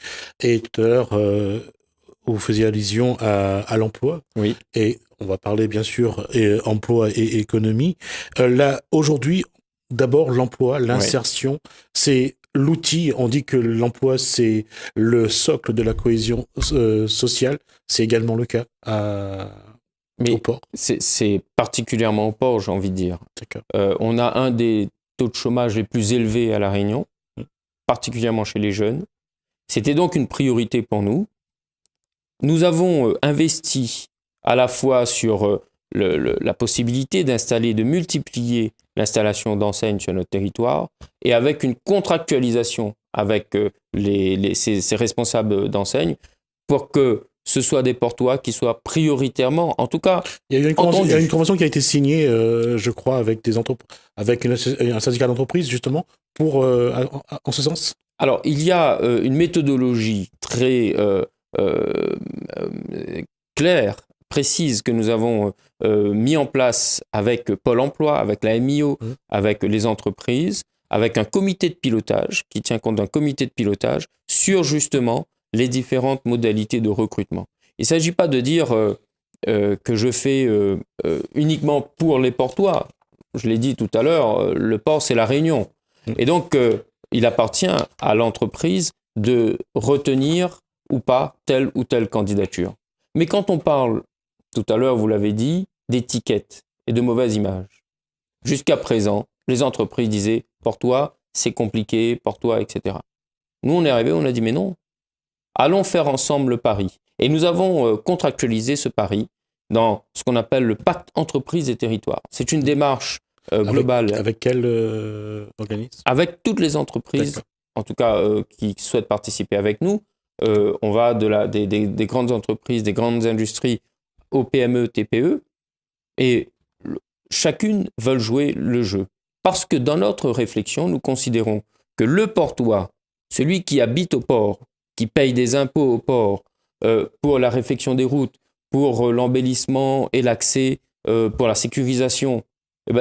et tout à l'heure vous faisiez allusion à l'emploi. Oui. Et on va parler bien sûr emploi et économie. Là, aujourd'hui, d'abord l'emploi, l'insertion, c'est l'outil, on dit que l'emploi, c'est le socle de la cohésion sociale. C'est également le cas au port. C'est particulièrement au port, j'ai envie de dire. On a un des taux de chômage les plus élevés à La Réunion, particulièrement chez les jeunes. C'était donc une priorité pour nous. Nous avons investi à la fois sur la possibilité d'installer, de multiplier l'installation d'enseignes sur notre territoire, et avec une contractualisation avec ces responsables d'enseignes pour que ce soit des Portois qui soient prioritairement, en tout cas, il y a une convention qui a été signée, je crois, avec un syndicat d'entreprise, justement, en ce sens. Alors, il y a une méthodologie très claire, précise, que nous avons mis en place avec Pôle emploi, avec la MIO, avec les entreprises, avec un comité de pilotage qui tient compte d'un comité de pilotage sur justement les différentes modalités de recrutement. Il ne s'agit pas de dire que je fais uniquement pour les Portois. Je l'ai dit tout à l'heure, le port, c'est la Réunion. Et donc, il appartient à l'entreprise de retenir ou pas telle ou telle candidature. Mais quand on parle, tout à l'heure, vous l'avez dit, d'étiquettes et de mauvaises images, jusqu'à présent, les entreprises disaient « Portois, c'est compliqué, Portois, etc. » Nous, on est arrivé, on a dit « Mais non, allons faire ensemble le pari. » Et nous avons contractualisé ce pari dans ce qu'on appelle le pacte entreprise et territoire. C'est une démarche globale. Avec quel organisme ? Avec toutes les entreprises, en tout cas qui souhaitent participer avec nous. On va des grandes entreprises, des grandes industries aux PME, TPE, et chacune veut jouer le jeu. Parce que dans notre réflexion, nous considérons que le Portois, celui qui habite au port, qui paye des impôts au port, pour la réfection des routes, pour l'embellissement et l'accès, pour la sécurisation,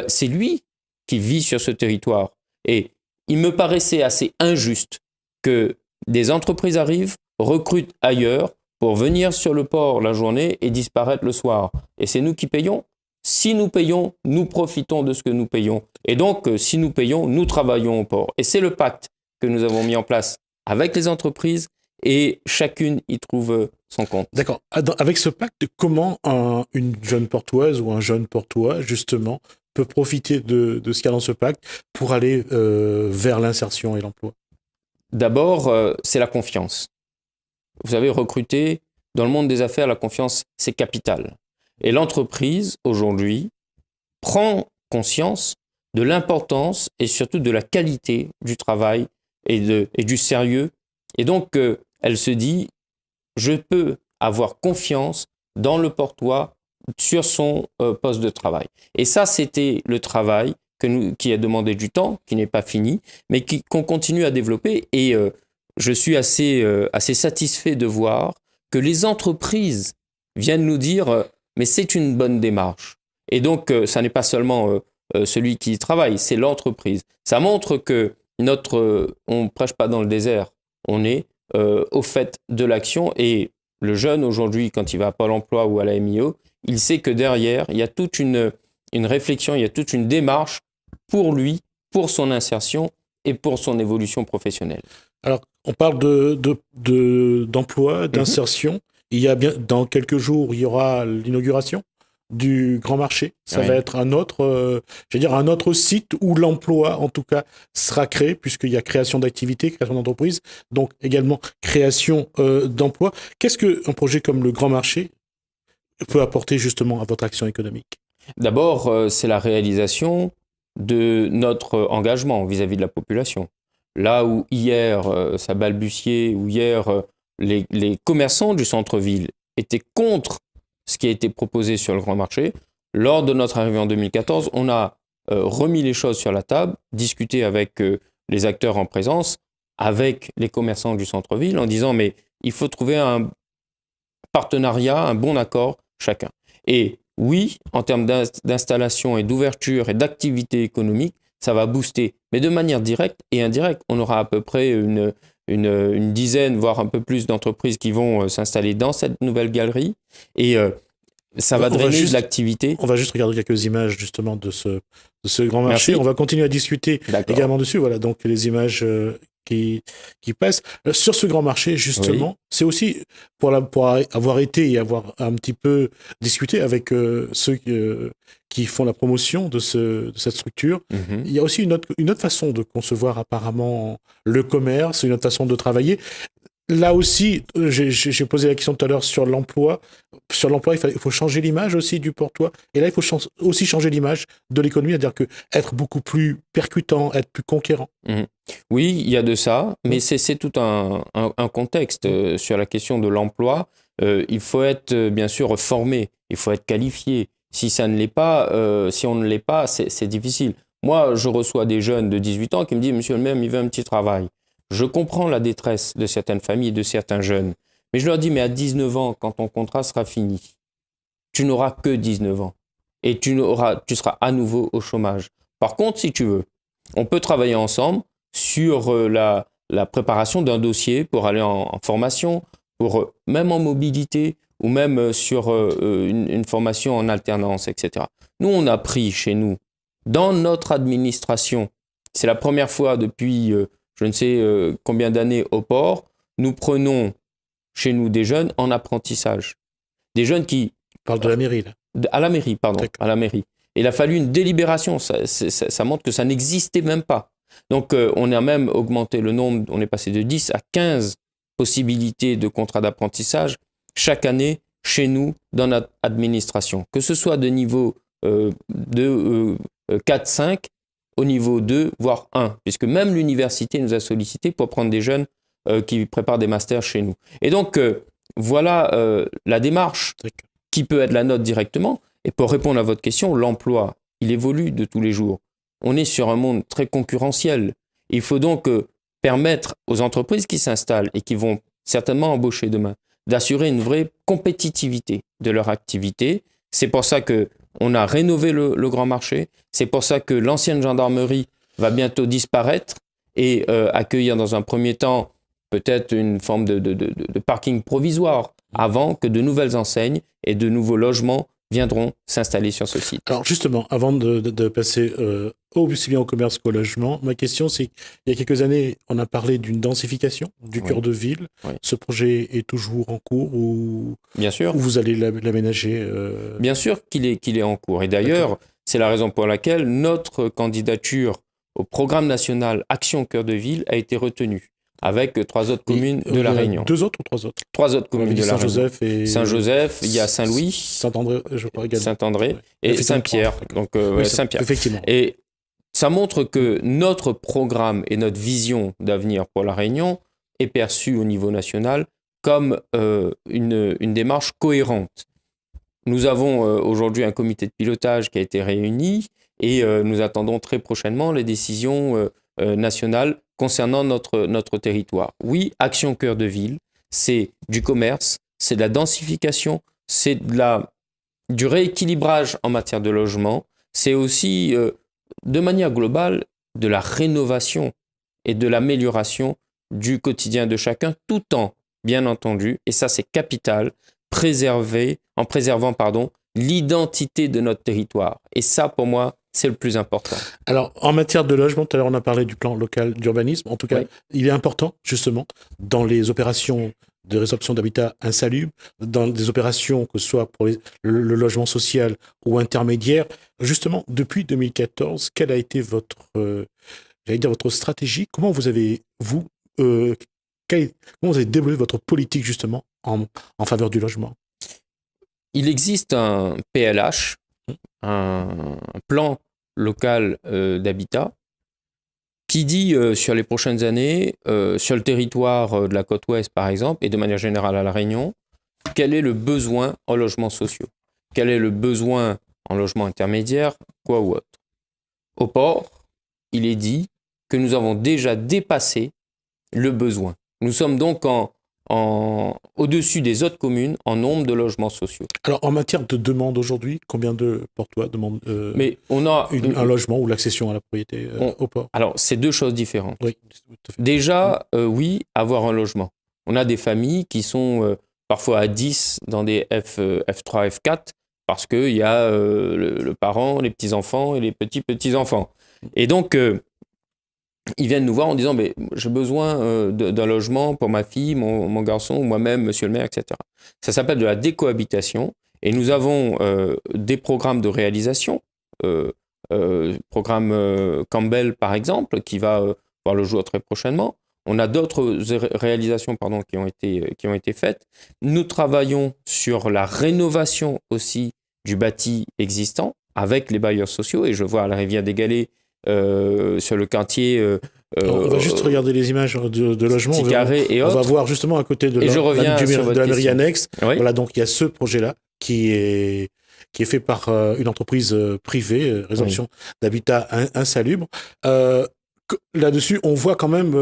c'est lui qui vit sur ce territoire. Et il me paraissait assez injuste que des entreprises arrivent, recrutent ailleurs pour venir sur le port la journée et disparaître le soir. Et c'est nous qui payons. Si nous payons, nous profitons de ce que nous payons. Et donc, si nous payons, nous travaillons au port. Et c'est le pacte que nous avons mis en place avec les entreprises et chacune y trouve son compte. D'accord. Avec ce pacte, comment une jeune portoise ou un jeune portois, justement, peut profiter de ce qu'il y a dans ce pacte pour aller vers l'insertion et l'emploi ? D'abord, c'est la confiance. Vous savez, recruter, dans le monde des affaires, la confiance, c'est capital. Et l'entreprise, aujourd'hui, prend conscience de l'importance et surtout de la qualité du travail et du sérieux. Et donc, elle se dit, je peux avoir confiance dans le Portois sur son poste de travail. Et ça, c'était le travail qui a demandé du temps, qui n'est pas fini, mais qu'on continue à développer. Et je suis assez satisfait de voir que les entreprises viennent nous dire mais c'est une bonne démarche. Et donc, ça n'est pas seulement celui qui travaille, c'est l'entreprise. Ça montre que on ne prêche pas dans le désert, on est au fait de l'action. Et le jeune, aujourd'hui, quand il va à Pôle emploi ou à la MIO, il sait que derrière, il y a toute une réflexion, il y a toute une démarche pour lui, pour son insertion et pour son évolution professionnelle. Alors, on parle d'emploi, d'insertion. Il y a bien, dans quelques jours, il y aura l'inauguration du Grand Marché. Ça va être un autre site où l'emploi, en tout cas, sera créé, puisqu'il y a création d'activités, création d'entreprises, donc également création d'emplois. Qu'est-ce qu'un projet comme le Grand Marché peut apporter justement à votre action économique ? D'abord, c'est la réalisation de notre engagement vis-à-vis de la population. Là où hier, ça balbutiait, où hier, les commerçants du centre-ville étaient contre ce qui a été proposé sur le Grand Marché, lors de notre arrivée en 2014, on a remis les choses sur la table, discuté avec les acteurs en présence, avec les commerçants du centre-ville, en disant mais il faut trouver un partenariat, un bon accord chacun. Et oui, en termes d'installation et d'ouverture et d'activité économique, ça va booster, mais de manière directe et indirecte. On aura à peu près une dizaine, voire un peu plus d'entreprises qui vont s'installer dans cette nouvelle galerie et ça va drainer de l'activité. On va juste regarder quelques images justement de ce Grand Marché. Merci. On va continuer à discuter également dessus. Voilà, donc les images qui pèse. Sur ce grand marché, justement, c'est aussi pour avoir été et avoir un petit peu discuté avec ceux qui font la promotion de cette structure. Il y a aussi une autre façon de concevoir apparemment le commerce, une autre façon de travailler. Là aussi, j'ai posé la question tout à l'heure sur l'emploi. Sur l'emploi, il faut changer l'image aussi du portois. Et là, il faut aussi changer l'image de l'économie, c'est-à-dire que être beaucoup plus percutant, être plus conquérant. Oui, il y a de ça, mais c'est tout un contexte sur la question de l'emploi. Il faut être bien sûr formé, il faut être qualifié. Si ça ne l'est pas, si on ne l'est pas, c'est difficile. Moi, je reçois des jeunes de 18 ans qui me disent « Monsieur le maire, il veut un petit travail ». Je comprends la détresse de certaines familles et de certains jeunes. Mais je leur dis, mais à 19 ans, quand ton contrat sera fini, tu n'auras que 19 ans. Et tu seras à nouveau au chômage. Par contre, si tu veux, on peut travailler ensemble sur la préparation d'un dossier pour aller en formation, même en mobilité, ou même sur une formation en alternance, etc. Nous, on a pris chez nous, dans notre administration, c'est la première fois depuis... je ne sais combien d'années au port, nous prenons chez nous des jeunes en apprentissage. Des jeunes qui... Parle de la mairie, là. À la mairie, pardon, à la mairie. Et il a fallu une délibération, ça montre que ça n'existait même pas. Donc on a même augmenté le nombre, on est passé de 10 à 15 possibilités de contrats d'apprentissage chaque année chez nous dans notre administration. Que ce soit de niveau 4-5, au niveau 2, voire 1, puisque même l'université nous a sollicité pour prendre des jeunes qui préparent des masters chez nous. Et donc, voilà la démarche qui peut être la nôtre directement. Et pour répondre à votre question, l'emploi, il évolue de tous les jours. On est sur un monde très concurrentiel. Il faut donc permettre aux entreprises qui s'installent et qui vont certainement embaucher demain d'assurer une vraie compétitivité de leur activité. C'est pour ça qu'on a rénové le grand marché. C'est pour ça que l'ancienne gendarmerie va bientôt disparaître et accueillir dans un premier temps peut-être une forme de parking provisoire avant que de nouvelles enseignes et de nouveaux logements viendront s'installer sur ce site. Alors justement, avant de passer aussi bien au commerce qu'au logement, ma question c'est, il y a quelques années, on a parlé d'une densification du cœur de ville. Oui. Ce projet est toujours en cours ou bien sûr. Ou vous allez l'aménager Bien sûr qu'il est en cours. Et d'ailleurs, c'est la raison pour laquelle notre candidature au programme national Action Cœur de Ville a été retenue, avec 3 autres communes de la Réunion. 2 autres ou 3 autres? 3 autres communes de la Réunion. Saint-Joseph et... Saint-Joseph, il y a Saint-Louis, Saint-André, je crois également. Saint-André et Saint-Pierre. Donc, Saint-Pierre. Effectivement. Et ça montre que notre programme et notre vision d'avenir pour la Réunion est perçue au niveau national comme une démarche cohérente. Nous avons aujourd'hui un comité de pilotage qui a été réuni et nous attendons très prochainement les décisions nationales concernant notre territoire. Oui, Action Cœur de Ville, c'est du commerce, c'est de la densification, c'est du rééquilibrage en matière de logement, c'est aussi, de manière globale, de la rénovation et de l'amélioration du quotidien de chacun, tout en, bien entendu, et ça c'est capital, en préservant l'identité de notre territoire. Et ça, pour moi, c'est le plus important. Alors, en matière de logement, tout à l'heure, on a parlé du plan local d'urbanisme. En tout cas, il est important, justement, dans les opérations de résorption d'habitat insalubre, dans des opérations, que ce soit pour le logement social ou intermédiaire. Justement, depuis 2014, quelle a été votre stratégie? Comment vous avez, comment vous avez développé votre politique, justement, en faveur du logement? Il existe un PLH, un plan local d'habitat, qui dit sur les prochaines années, sur le territoire de la côte ouest par exemple, et de manière générale à La Réunion, quel est le besoin en logements sociaux, quel est le besoin en logement intermédiaire, quoi ou autre. Au port, il est dit que nous avons déjà dépassé le besoin. Nous sommes donc au-dessus des autres communes en nombre de logements sociaux. Alors, en matière de demande aujourd'hui, combien de portois demandent Mais on a un logement ou l'accession à la propriété au port? Alors, c'est 2 choses différentes. Oui, tout à fait. Déjà, oui, avoir un logement. On a des familles qui sont parfois à 10 dans des F3, F4, parce qu'il y a le parent, les petits-enfants et les petits-petits-enfants. Et donc, ils viennent nous voir en disant j'ai besoin d'un logement pour ma fille, mon garçon, ou moi-même, monsieur le maire, etc. Ça s'appelle de la décohabitation et nous avons des programmes de réalisation, programme Campbell par exemple, qui va voir le jour très prochainement. On a d'autres réalisations qui ont été faites. Nous travaillons sur la rénovation aussi du bâti existant avec les bailleurs sociaux et je vois à la Rivière des Galets sur le quartier. On va juste regarder les images de logements. On va voir justement à côté de la mairie annexe. Oui. Voilà, donc il y a ce projet-là qui est fait par une entreprise privée, résorption d'habitat insalubre. Là-dessus, on voit quand même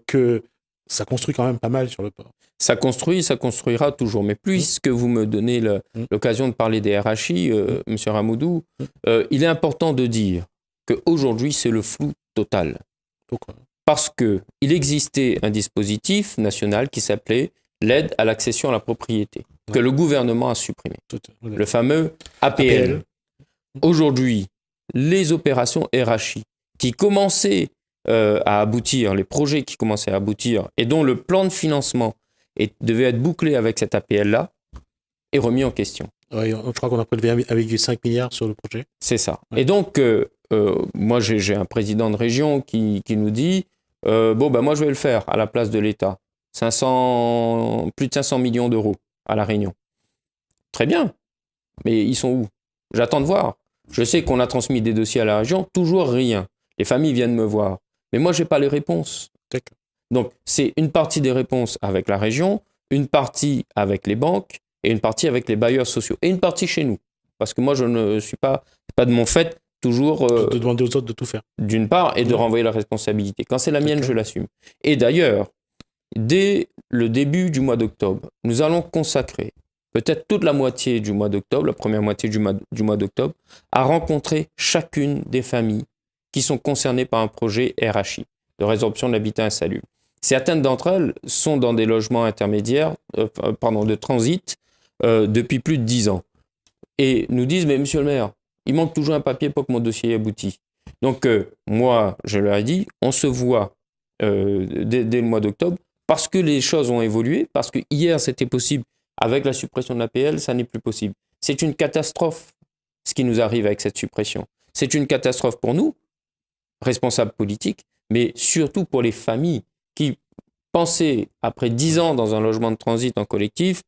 que ça construit quand même pas mal sur le port. Ça construira toujours. Mais puisque vous me donnez l'occasion de parler des RHI, M. Ramoudou, il est important de dire qu'aujourd'hui, c'est le flou total. Pourquoi ? Parce qu'il existait un dispositif national qui s'appelait l'aide à l'accession à la propriété, que le gouvernement a supprimé. Le fameux APL. Aujourd'hui, les opérations RHI qui commençaient à aboutir, les projets qui commençaient à aboutir et dont le plan de financement devait être bouclé avec cet APL-là, est remis en question. Oui, je crois qu'on a prélevé 1,5 milliard sur le projet. C'est ça. Ouais. Et donc, moi, j'ai un président de région qui nous dit moi, je vais le faire à la place de l'État. Plus de 500 millions d'euros à La Réunion. Très bien. Mais ils sont où ? J'attends de voir. Je sais qu'on a transmis des dossiers à la région, toujours rien. Les familles viennent me voir. Mais moi, je n'ai pas les réponses. D'accord. Donc, c'est une partie des réponses avec la région, une partie avec les banques et une partie avec les bailleurs sociaux. Et une partie chez nous. Parce que moi, je ne suis pas de mon fait toujours... de demander aux autres de tout faire. D'une part, et de renvoyer la responsabilité. Quand c'est la mienne, je l'assume. Et d'ailleurs, dès le début du mois d'octobre, nous allons consacrer peut-être toute la moitié du mois d'octobre, la première moitié du mois d'octobre, à rencontrer chacune des familles qui sont concernées par un projet RHI, de résorption de l'habitat insalubre. Certaines d'entre elles sont dans des logements intermédiaires, de transit, depuis plus de 10 ans. Et nous disent, mais monsieur le maire, il manque toujours un papier pour que mon dossier aboutit. Donc, moi, je leur ai dit, on se voit dès le mois d'octobre, parce que les choses ont évolué, parce que hier, c'était possible. Avec la suppression de l'APL, ça n'est plus possible. C'est une catastrophe, ce qui nous arrive avec cette suppression. C'est une catastrophe pour nous, responsables politiques, mais surtout pour les familles qui pensaient, après 10 ans dans un logement de transit en collectif,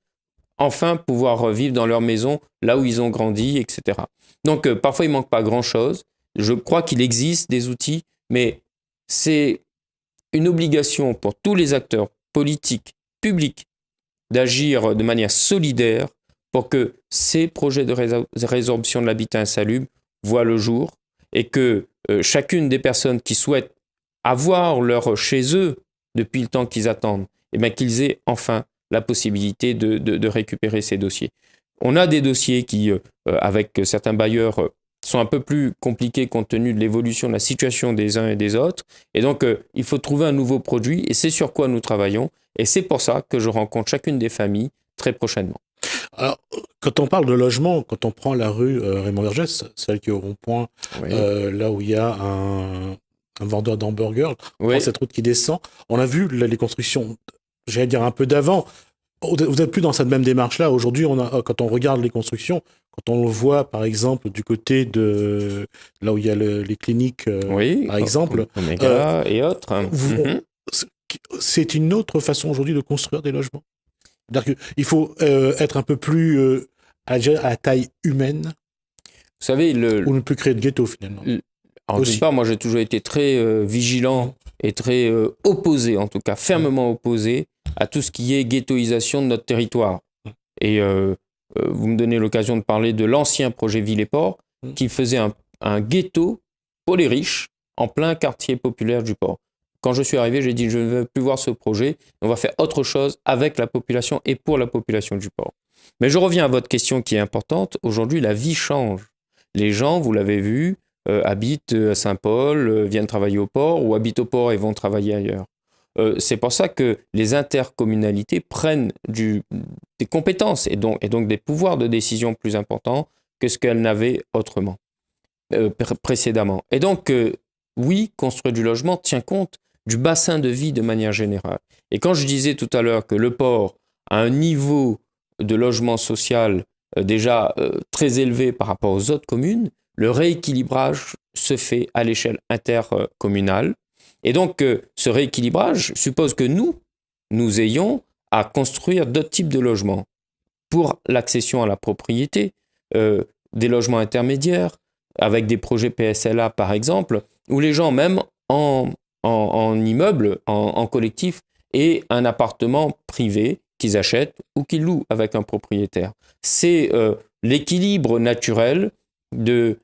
enfin pouvoir revivre dans leur maison, là où ils ont grandi, etc. Donc, parfois, il ne manque pas grand-chose. Je crois qu'il existe des outils, mais c'est une obligation pour tous les acteurs politiques, publics, d'agir de manière solidaire pour que ces projets de résorption de l'habitat insalubre voient le jour et que chacune des personnes qui souhaitent avoir leur chez eux depuis le temps qu'ils attendent, qu'ils aient enfin la possibilité de récupérer ces dossiers. On a des dossiers qui, avec certains bailleurs, sont un peu plus compliqués compte tenu de l'évolution de la situation des uns et des autres. Et donc, il faut trouver un nouveau produit et c'est sur quoi nous travaillons. Et c'est pour ça que je rencontre chacune des familles très prochainement. Alors, quand on parle de logement, quand on prend la rue Raymond Vergès, celle qui est au rond-point, là où il y a un vendeur d'hamburgers, cette route qui descend, on a vu les constructions, j'allais dire un peu d'avant. Vous n'êtes plus dans cette même démarche-là. Aujourd'hui, quand on regarde les constructions, quand on le voit, par exemple, du côté de là où il y a les cliniques, par exemple, Omega et autres. C'est une autre façon aujourd'hui de construire des logements. C'est-à-dire qu'il faut être un peu plus à taille humaine. Vous savez, ou ne plus créer de ghetto finalement. En tout cas, moi j'ai toujours été très vigilant et très opposé, en tout cas fermement opposé à tout ce qui est ghettoisation de notre territoire. Et vous me donnez l'occasion de parler de l'ancien projet Ville et Port qui faisait un ghetto pour les riches en plein quartier populaire du port. Quand je suis arrivé, j'ai dit je ne veux plus voir ce projet, on va faire autre chose avec la population et pour la population du port. Mais je reviens à votre question qui est importante. Aujourd'hui, la vie change. Les gens, vous l'avez vu, habitent à Saint-Paul, viennent travailler au port ou habitent au port et vont travailler ailleurs. C'est pour ça que les intercommunalités prennent des compétences et donc des pouvoirs de décision plus importants que ce qu'elles n'avaient autrement, précédemment. Et donc, oui, construire du logement tient compte du bassin de vie de manière générale. Et quand je disais tout à l'heure que le port a un niveau de logement social déjà très élevé par rapport aux autres communes, le rééquilibrage se fait à l'échelle intercommunale. Et donc, ce rééquilibrage suppose que nous ayons à construire d'autres types de logements pour l'accession à la propriété, des logements intermédiaires, avec des projets PSLA par exemple, où les gens, même en immeuble, en collectif, aient un appartement privé qu'ils achètent ou qu'ils louent avec un propriétaire. C'est l'équilibre naturel de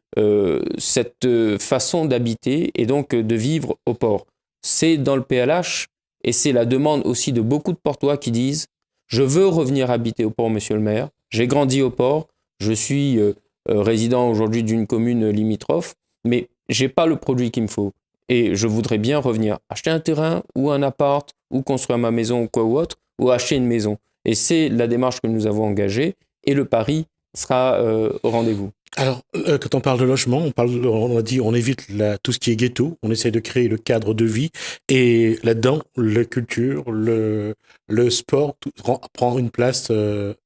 cette façon d'habiter et donc de vivre au port. C'est dans le PLH et c'est la demande aussi de beaucoup de Portois qui disent « Je veux revenir habiter au port, monsieur le maire. J'ai grandi au port. Je suis résident aujourd'hui d'une commune limitrophe, mais je n'ai pas le produit qu'il me faut. Et je voudrais bien revenir acheter un terrain ou un appart ou construire ma maison ou quoi ou autre, ou acheter une maison. » Et c'est la démarche que nous avons engagée et le pari sera au rendez-vous. Alors, quand on parle de logement, on a dit on évite tout ce qui est ghetto, on essaie de créer le cadre de vie, et là-dedans, la culture, le sport prend une place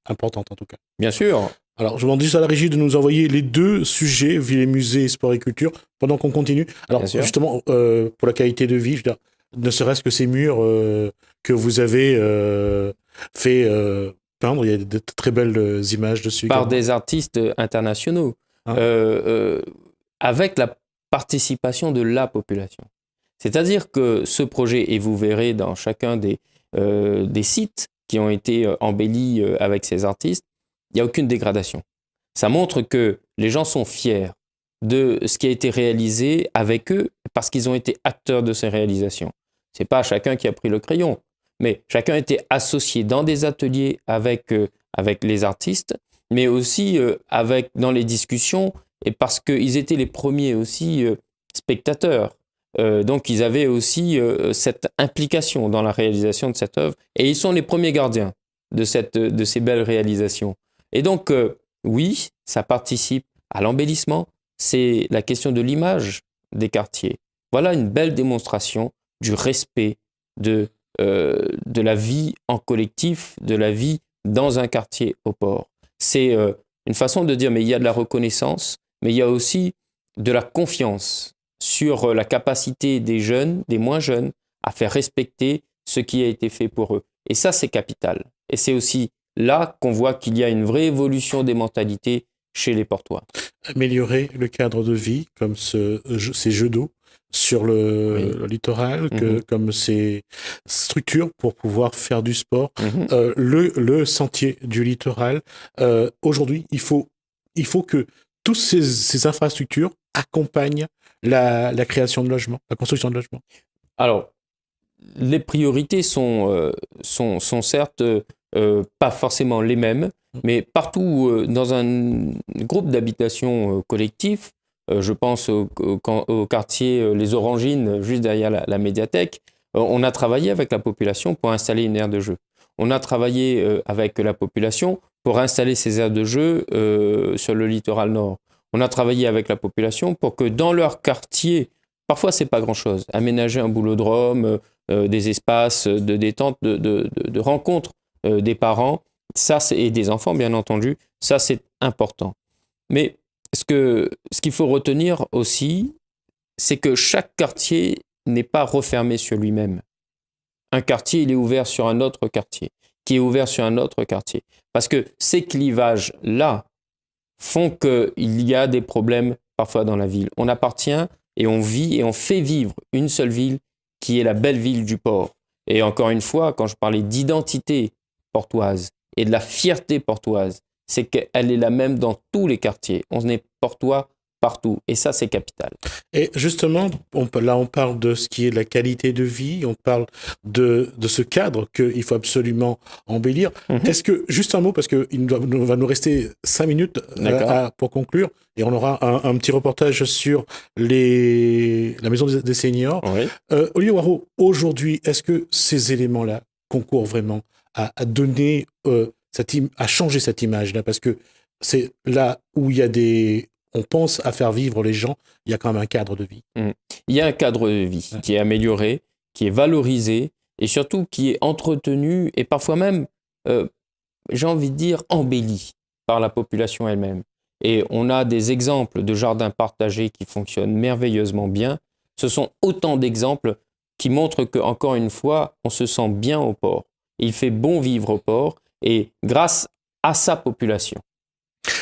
importante en tout cas. Bien sûr. Alors, je demande juste à la régie de nous envoyer les deux sujets, ville et musée, sport et culture, pendant qu'on continue. Alors, justement, pour la qualité de vie, je veux dire, ne serait-ce que ces murs que vous avez fait peindre, il y a de très belles images dessus. Par des artistes internationaux, avec la participation de la population. C'est-à-dire que ce projet, et vous verrez dans chacun des sites qui ont été embellis avec ces artistes, il n'y a aucune dégradation. Ça montre que les gens sont fiers de ce qui a été réalisé avec eux parce qu'ils ont été acteurs de ces réalisations. Ce n'est pas chacun qui a pris le crayon, mais chacun était associé dans des ateliers avec les artistes, mais aussi dans les discussions, et parce qu'ils étaient les premiers aussi spectateurs. Donc ils avaient aussi cette implication dans la réalisation de cette œuvre, et ils sont les premiers gardiens de ces belles réalisations. Et donc, oui, ça participe à l'embellissement, c'est la question de l'image des quartiers. Voilà une belle démonstration du respect de la vie en collectif, de la vie dans un quartier au port. C'est une façon de dire, mais il y a de la reconnaissance, mais il y a aussi de la confiance sur la capacité des jeunes, des moins jeunes, à faire respecter ce qui a été fait pour eux. Et ça, c'est capital. Et c'est aussi là qu'on voit qu'il y a une vraie évolution des mentalités chez les Portois. Améliorer le cadre de vie, comme ces jeux d'eau sur le littoral, comme ces structures pour pouvoir faire du sport. Le sentier du littoral, aujourd'hui, il faut que toutes ces infrastructures accompagnent la création de logements, la construction de logements. Alors, les priorités sont certes pas forcément les mêmes, mais partout dans un groupe d'habitation collectif, je pense au quartier Les Orangines, juste derrière la médiathèque, on a travaillé avec la population pour installer une aire de jeu. On a travaillé avec la population pour installer ces aires de jeu sur le littoral nord. On a travaillé avec la population pour que dans leur quartier, parfois c'est pas grand-chose, aménager un boulodrome, des espaces de détente, de rencontres des parents, et des enfants bien entendu, ça c'est important. Mais ce qu'il faut retenir aussi, c'est que chaque quartier n'est pas refermé sur lui-même. Un quartier, il est ouvert sur un autre quartier, qui est ouvert sur un autre quartier. Parce que ces clivages-là font qu'il y a des problèmes parfois dans la ville. On appartient et on vit et on fait vivre une seule ville qui est la belle ville du port. Et encore une fois, quand je parlais d'identité portoise et de la fierté portoise, c'est qu'elle est la même dans tous les quartiers. On est portois partout. Et ça, c'est capital. Et justement, on parle de ce qui est la qualité de vie, on parle de ce cadre qu'il faut absolument embellir. Est-ce que, juste un mot, parce qu'il va nous rester 5 minutes pour conclure, et on aura un petit reportage sur la maison des seniors. Oui. Olivier Waro, aujourd'hui, est-ce que ces éléments-là concourent vraiment à donner, à changer cette image-là? Parce que c'est là où il y a on pense à faire vivre les gens, il y a quand même un cadre de vie. Il y a un cadre de vie qui est amélioré, qui est valorisé et surtout qui est entretenu et parfois même, j'ai envie de dire, embelli par la population elle-même. Et on a des exemples de jardins partagés qui fonctionnent merveilleusement bien. Ce sont autant d'exemples qui montrent qu'encore une fois, on se sent bien au port. Il fait bon vivre au port et grâce à sa population.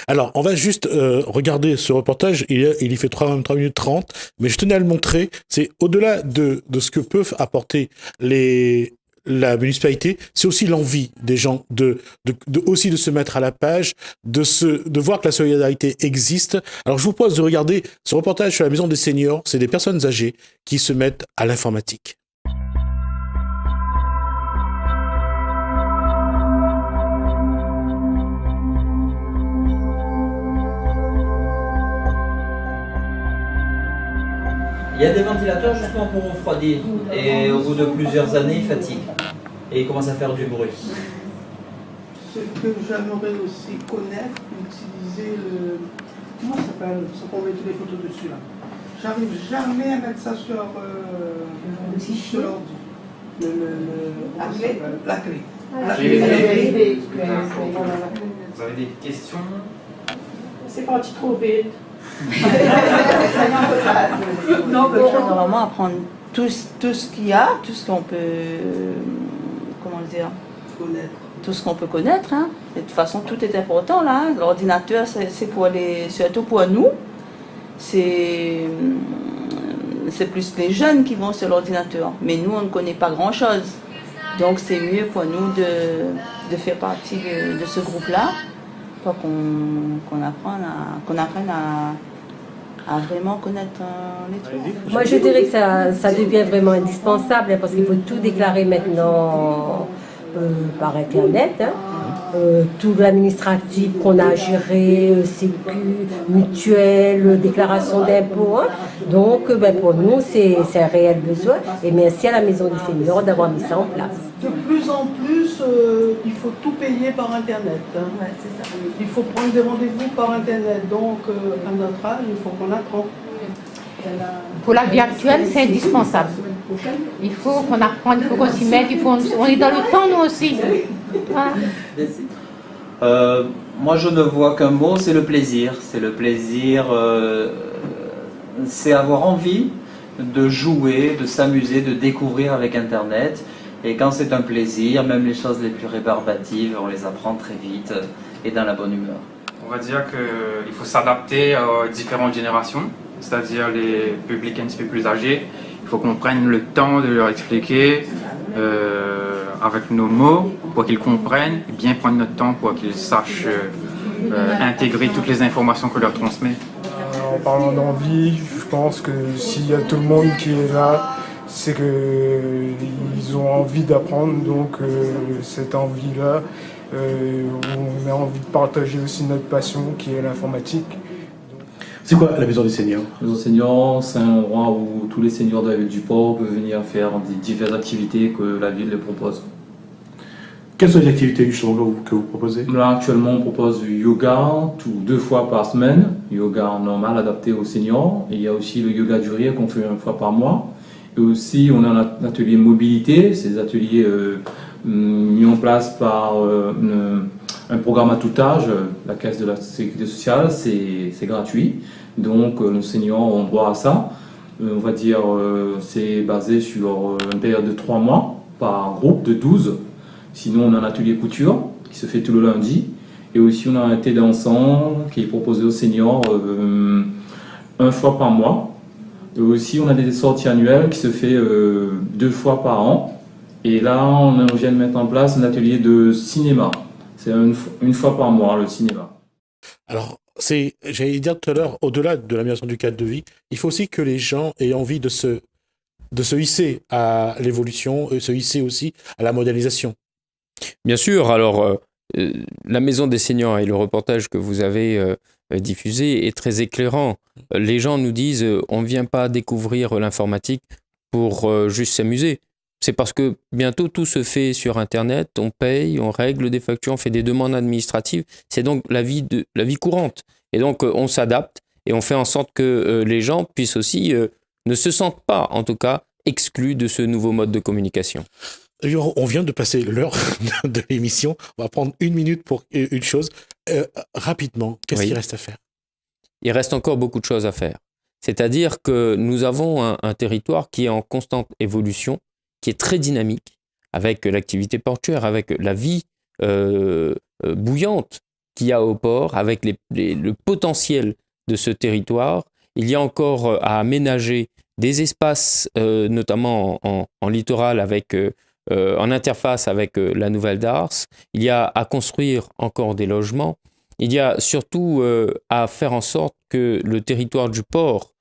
Alors, on va juste regarder ce reportage, il y fait 3 minutes 30, mais je tenais à le montrer, c'est au-delà de ce que peuvent apporter la municipalité, c'est aussi l'envie des gens aussi de se mettre à la page, de voir que la solidarité existe. Alors, je vous propose de regarder ce reportage sur la maison des seniors, c'est des personnes âgées qui se mettent à l'informatique. Il y a des ventilateurs justement pour refroidir et au bout de plusieurs années, ils fatiguent et ils commencent à faire du bruit. Ce que j'aimerais aussi connaître, utiliser le... Comment ça s'appelle? Ce qu'on met toutes les photos dessus là. J'arrive jamais à mettre ça sur l'ordi. La clé. Vous avez des questions? C'est parti trop vite. Non, mais on va vraiment apprendre tout ce qu'il y a, tout ce qu'on peut, comment dire, connaître. Tout ce qu'on peut connaître. Hein. Et de toute façon, tout est important là. Hein. L'ordinateur, c'est pour surtout pour nous. C'est plus les jeunes qui vont sur l'ordinateur. Mais nous, on ne connaît pas grand-chose. Donc, c'est mieux pour nous de faire partie de ce groupe-là, pour qu'on apprenne à vraiment connaître les trucs. Moi, je dirais que ça devient vraiment indispensable, hein, parce qu'il faut tout déclarer maintenant par Internet. Hein. Tout l'administratif qu'on a à gérer, Sécu, mutuelle, déclaration d'impôts. Hein. Donc, pour nous, c'est un réel besoin. Et merci à la Maison des Seniors d'avoir mis ça en place. De plus en plus, il faut tout payer par Internet. Hein. Ouais, c'est ça. Il faut prendre des rendez-vous par Internet. Donc, à notre âge, il faut qu'on apprenne. Pour la vie actuelle, c'est indispensable. Il faut qu'on apprenne, il faut qu'on s'y mette, on est dans le temps, nous aussi. Voilà. Moi, je ne vois qu'un mot, c'est le plaisir. C'est le plaisir, c'est avoir envie de jouer, de s'amuser, de découvrir avec Internet. Et quand c'est un plaisir, même les choses les plus rébarbatives, on les apprend très vite et dans la bonne humeur. On va dire qu'il faut s'adapter aux différentes générations, c'est-à-dire les publics un petit peu plus âgés. Il faut qu'on prenne le temps de leur expliquer avec nos mots pour qu'ils comprennent, et bien prendre notre temps pour qu'ils sachent intégrer toutes les informations que leur transmet. En parlant d'envie, je pense que s'il y a tout le monde qui est là, c'est qu'ils ont envie d'apprendre, donc cette envie-là, on a envie de partager aussi notre passion qui est l'informatique. C'est quoi la Maison des Seniors? La Maison des Seniors, c'est un endroit où tous les seniors du port peuvent venir faire des diverses activités que la ville les propose. Quelles sont les activités justement que vous proposez? Là, actuellement, on propose du yoga 2 fois par semaine, yoga normal adapté aux seniors. Et il y a aussi le yoga du rire qu'on fait 1 fois par mois. Et aussi, on a un atelier mobilité, ces ateliers mis en place par un programme à tout âge, la Caisse de la Sécurité sociale, c'est gratuit. Donc, nos seniors ont droit à ça. On va dire, c'est basé sur une période de 3 mois par groupe de 12. Sinon, on a un atelier couture qui se fait tout le lundi. Et aussi, on a un thé dansant qui est proposé aux seniors 1 fois par mois. Et aussi, on a des sorties annuelles qui se fait 2 fois par an. Et là, on vient de mettre en place un atelier de cinéma. C'est 1 fois par mois, le cinéma. Alors, j'allais dire tout à l'heure, au-delà de l'amélioration du cadre de vie, il faut aussi que les gens aient envie de se hisser à l'évolution, et se hisser aussi à la modernisation. Bien sûr, alors la Maison des Seniors et le reportage que vous avez diffusé est très éclairant. Les gens nous disent on ne vient pas découvrir l'informatique pour juste s'amuser. C'est parce que bientôt tout se fait sur Internet, on paye, on règle des factures, on fait des demandes administratives. C'est donc la vie courante. Et donc on s'adapte. et on fait en sorte que les gens puissent aussi, ne se sentent pas, en tout cas, exclus de ce nouveau mode de communication. On vient de passer l'heure de l'émission. On va prendre 1 minute pour une chose. Rapidement, qu'est-ce qu'il reste à faire? Il reste encore beaucoup de choses à faire. C'est-à-dire que nous avons un territoire qui est en constante évolution, qui est très dynamique, avec l'activité portuaire, avec la vie bouillante qu'il y a au port, avec le potentiel de ce territoire. Il y a encore à aménager des espaces, notamment en littoral, en interface avec la Nouvelle Darse. Il y a à construire encore des logements. Il y a surtout à faire en sorte que le territoire du port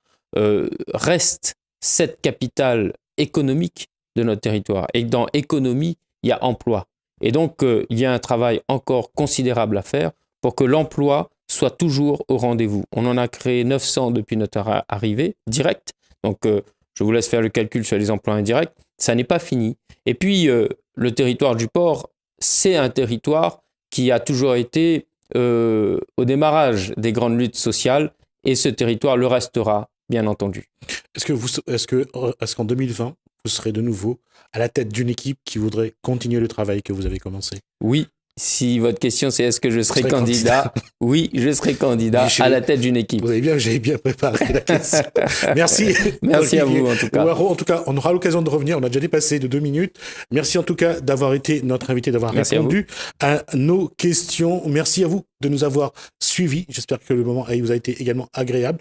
reste cette capitale économique de notre territoire. Et dans économie, il y a emploi. Et donc, il y a un travail encore considérable à faire pour que l'emploi soit toujours au rendez-vous. On en a créé 900 depuis notre arrivée directe. Donc, je vous laisse faire le calcul sur les emplois indirects. Ça n'est pas fini. Et puis, le territoire du port, c'est un territoire qui a toujours été au démarrage des grandes luttes sociales, et ce territoire le restera, bien entendu. Est-ce qu'en 2020, vous serez de nouveau à la tête d'une équipe qui voudrait continuer le travail que vous avez commencé? Oui. Si votre question c'est est-ce que je serai candidat, oui, je serai candidat à la tête d'une équipe. J'avais bien préparé la question. Merci. Merci à vous en tout cas. En tout cas, on aura l'occasion de revenir. On a déjà dépassé de 2 minutes. Merci en tout cas d'avoir été notre invité, d'avoir répondu à nos questions. Merci à vous de nous avoir suivis. J'espère que le moment vous a été également agréable.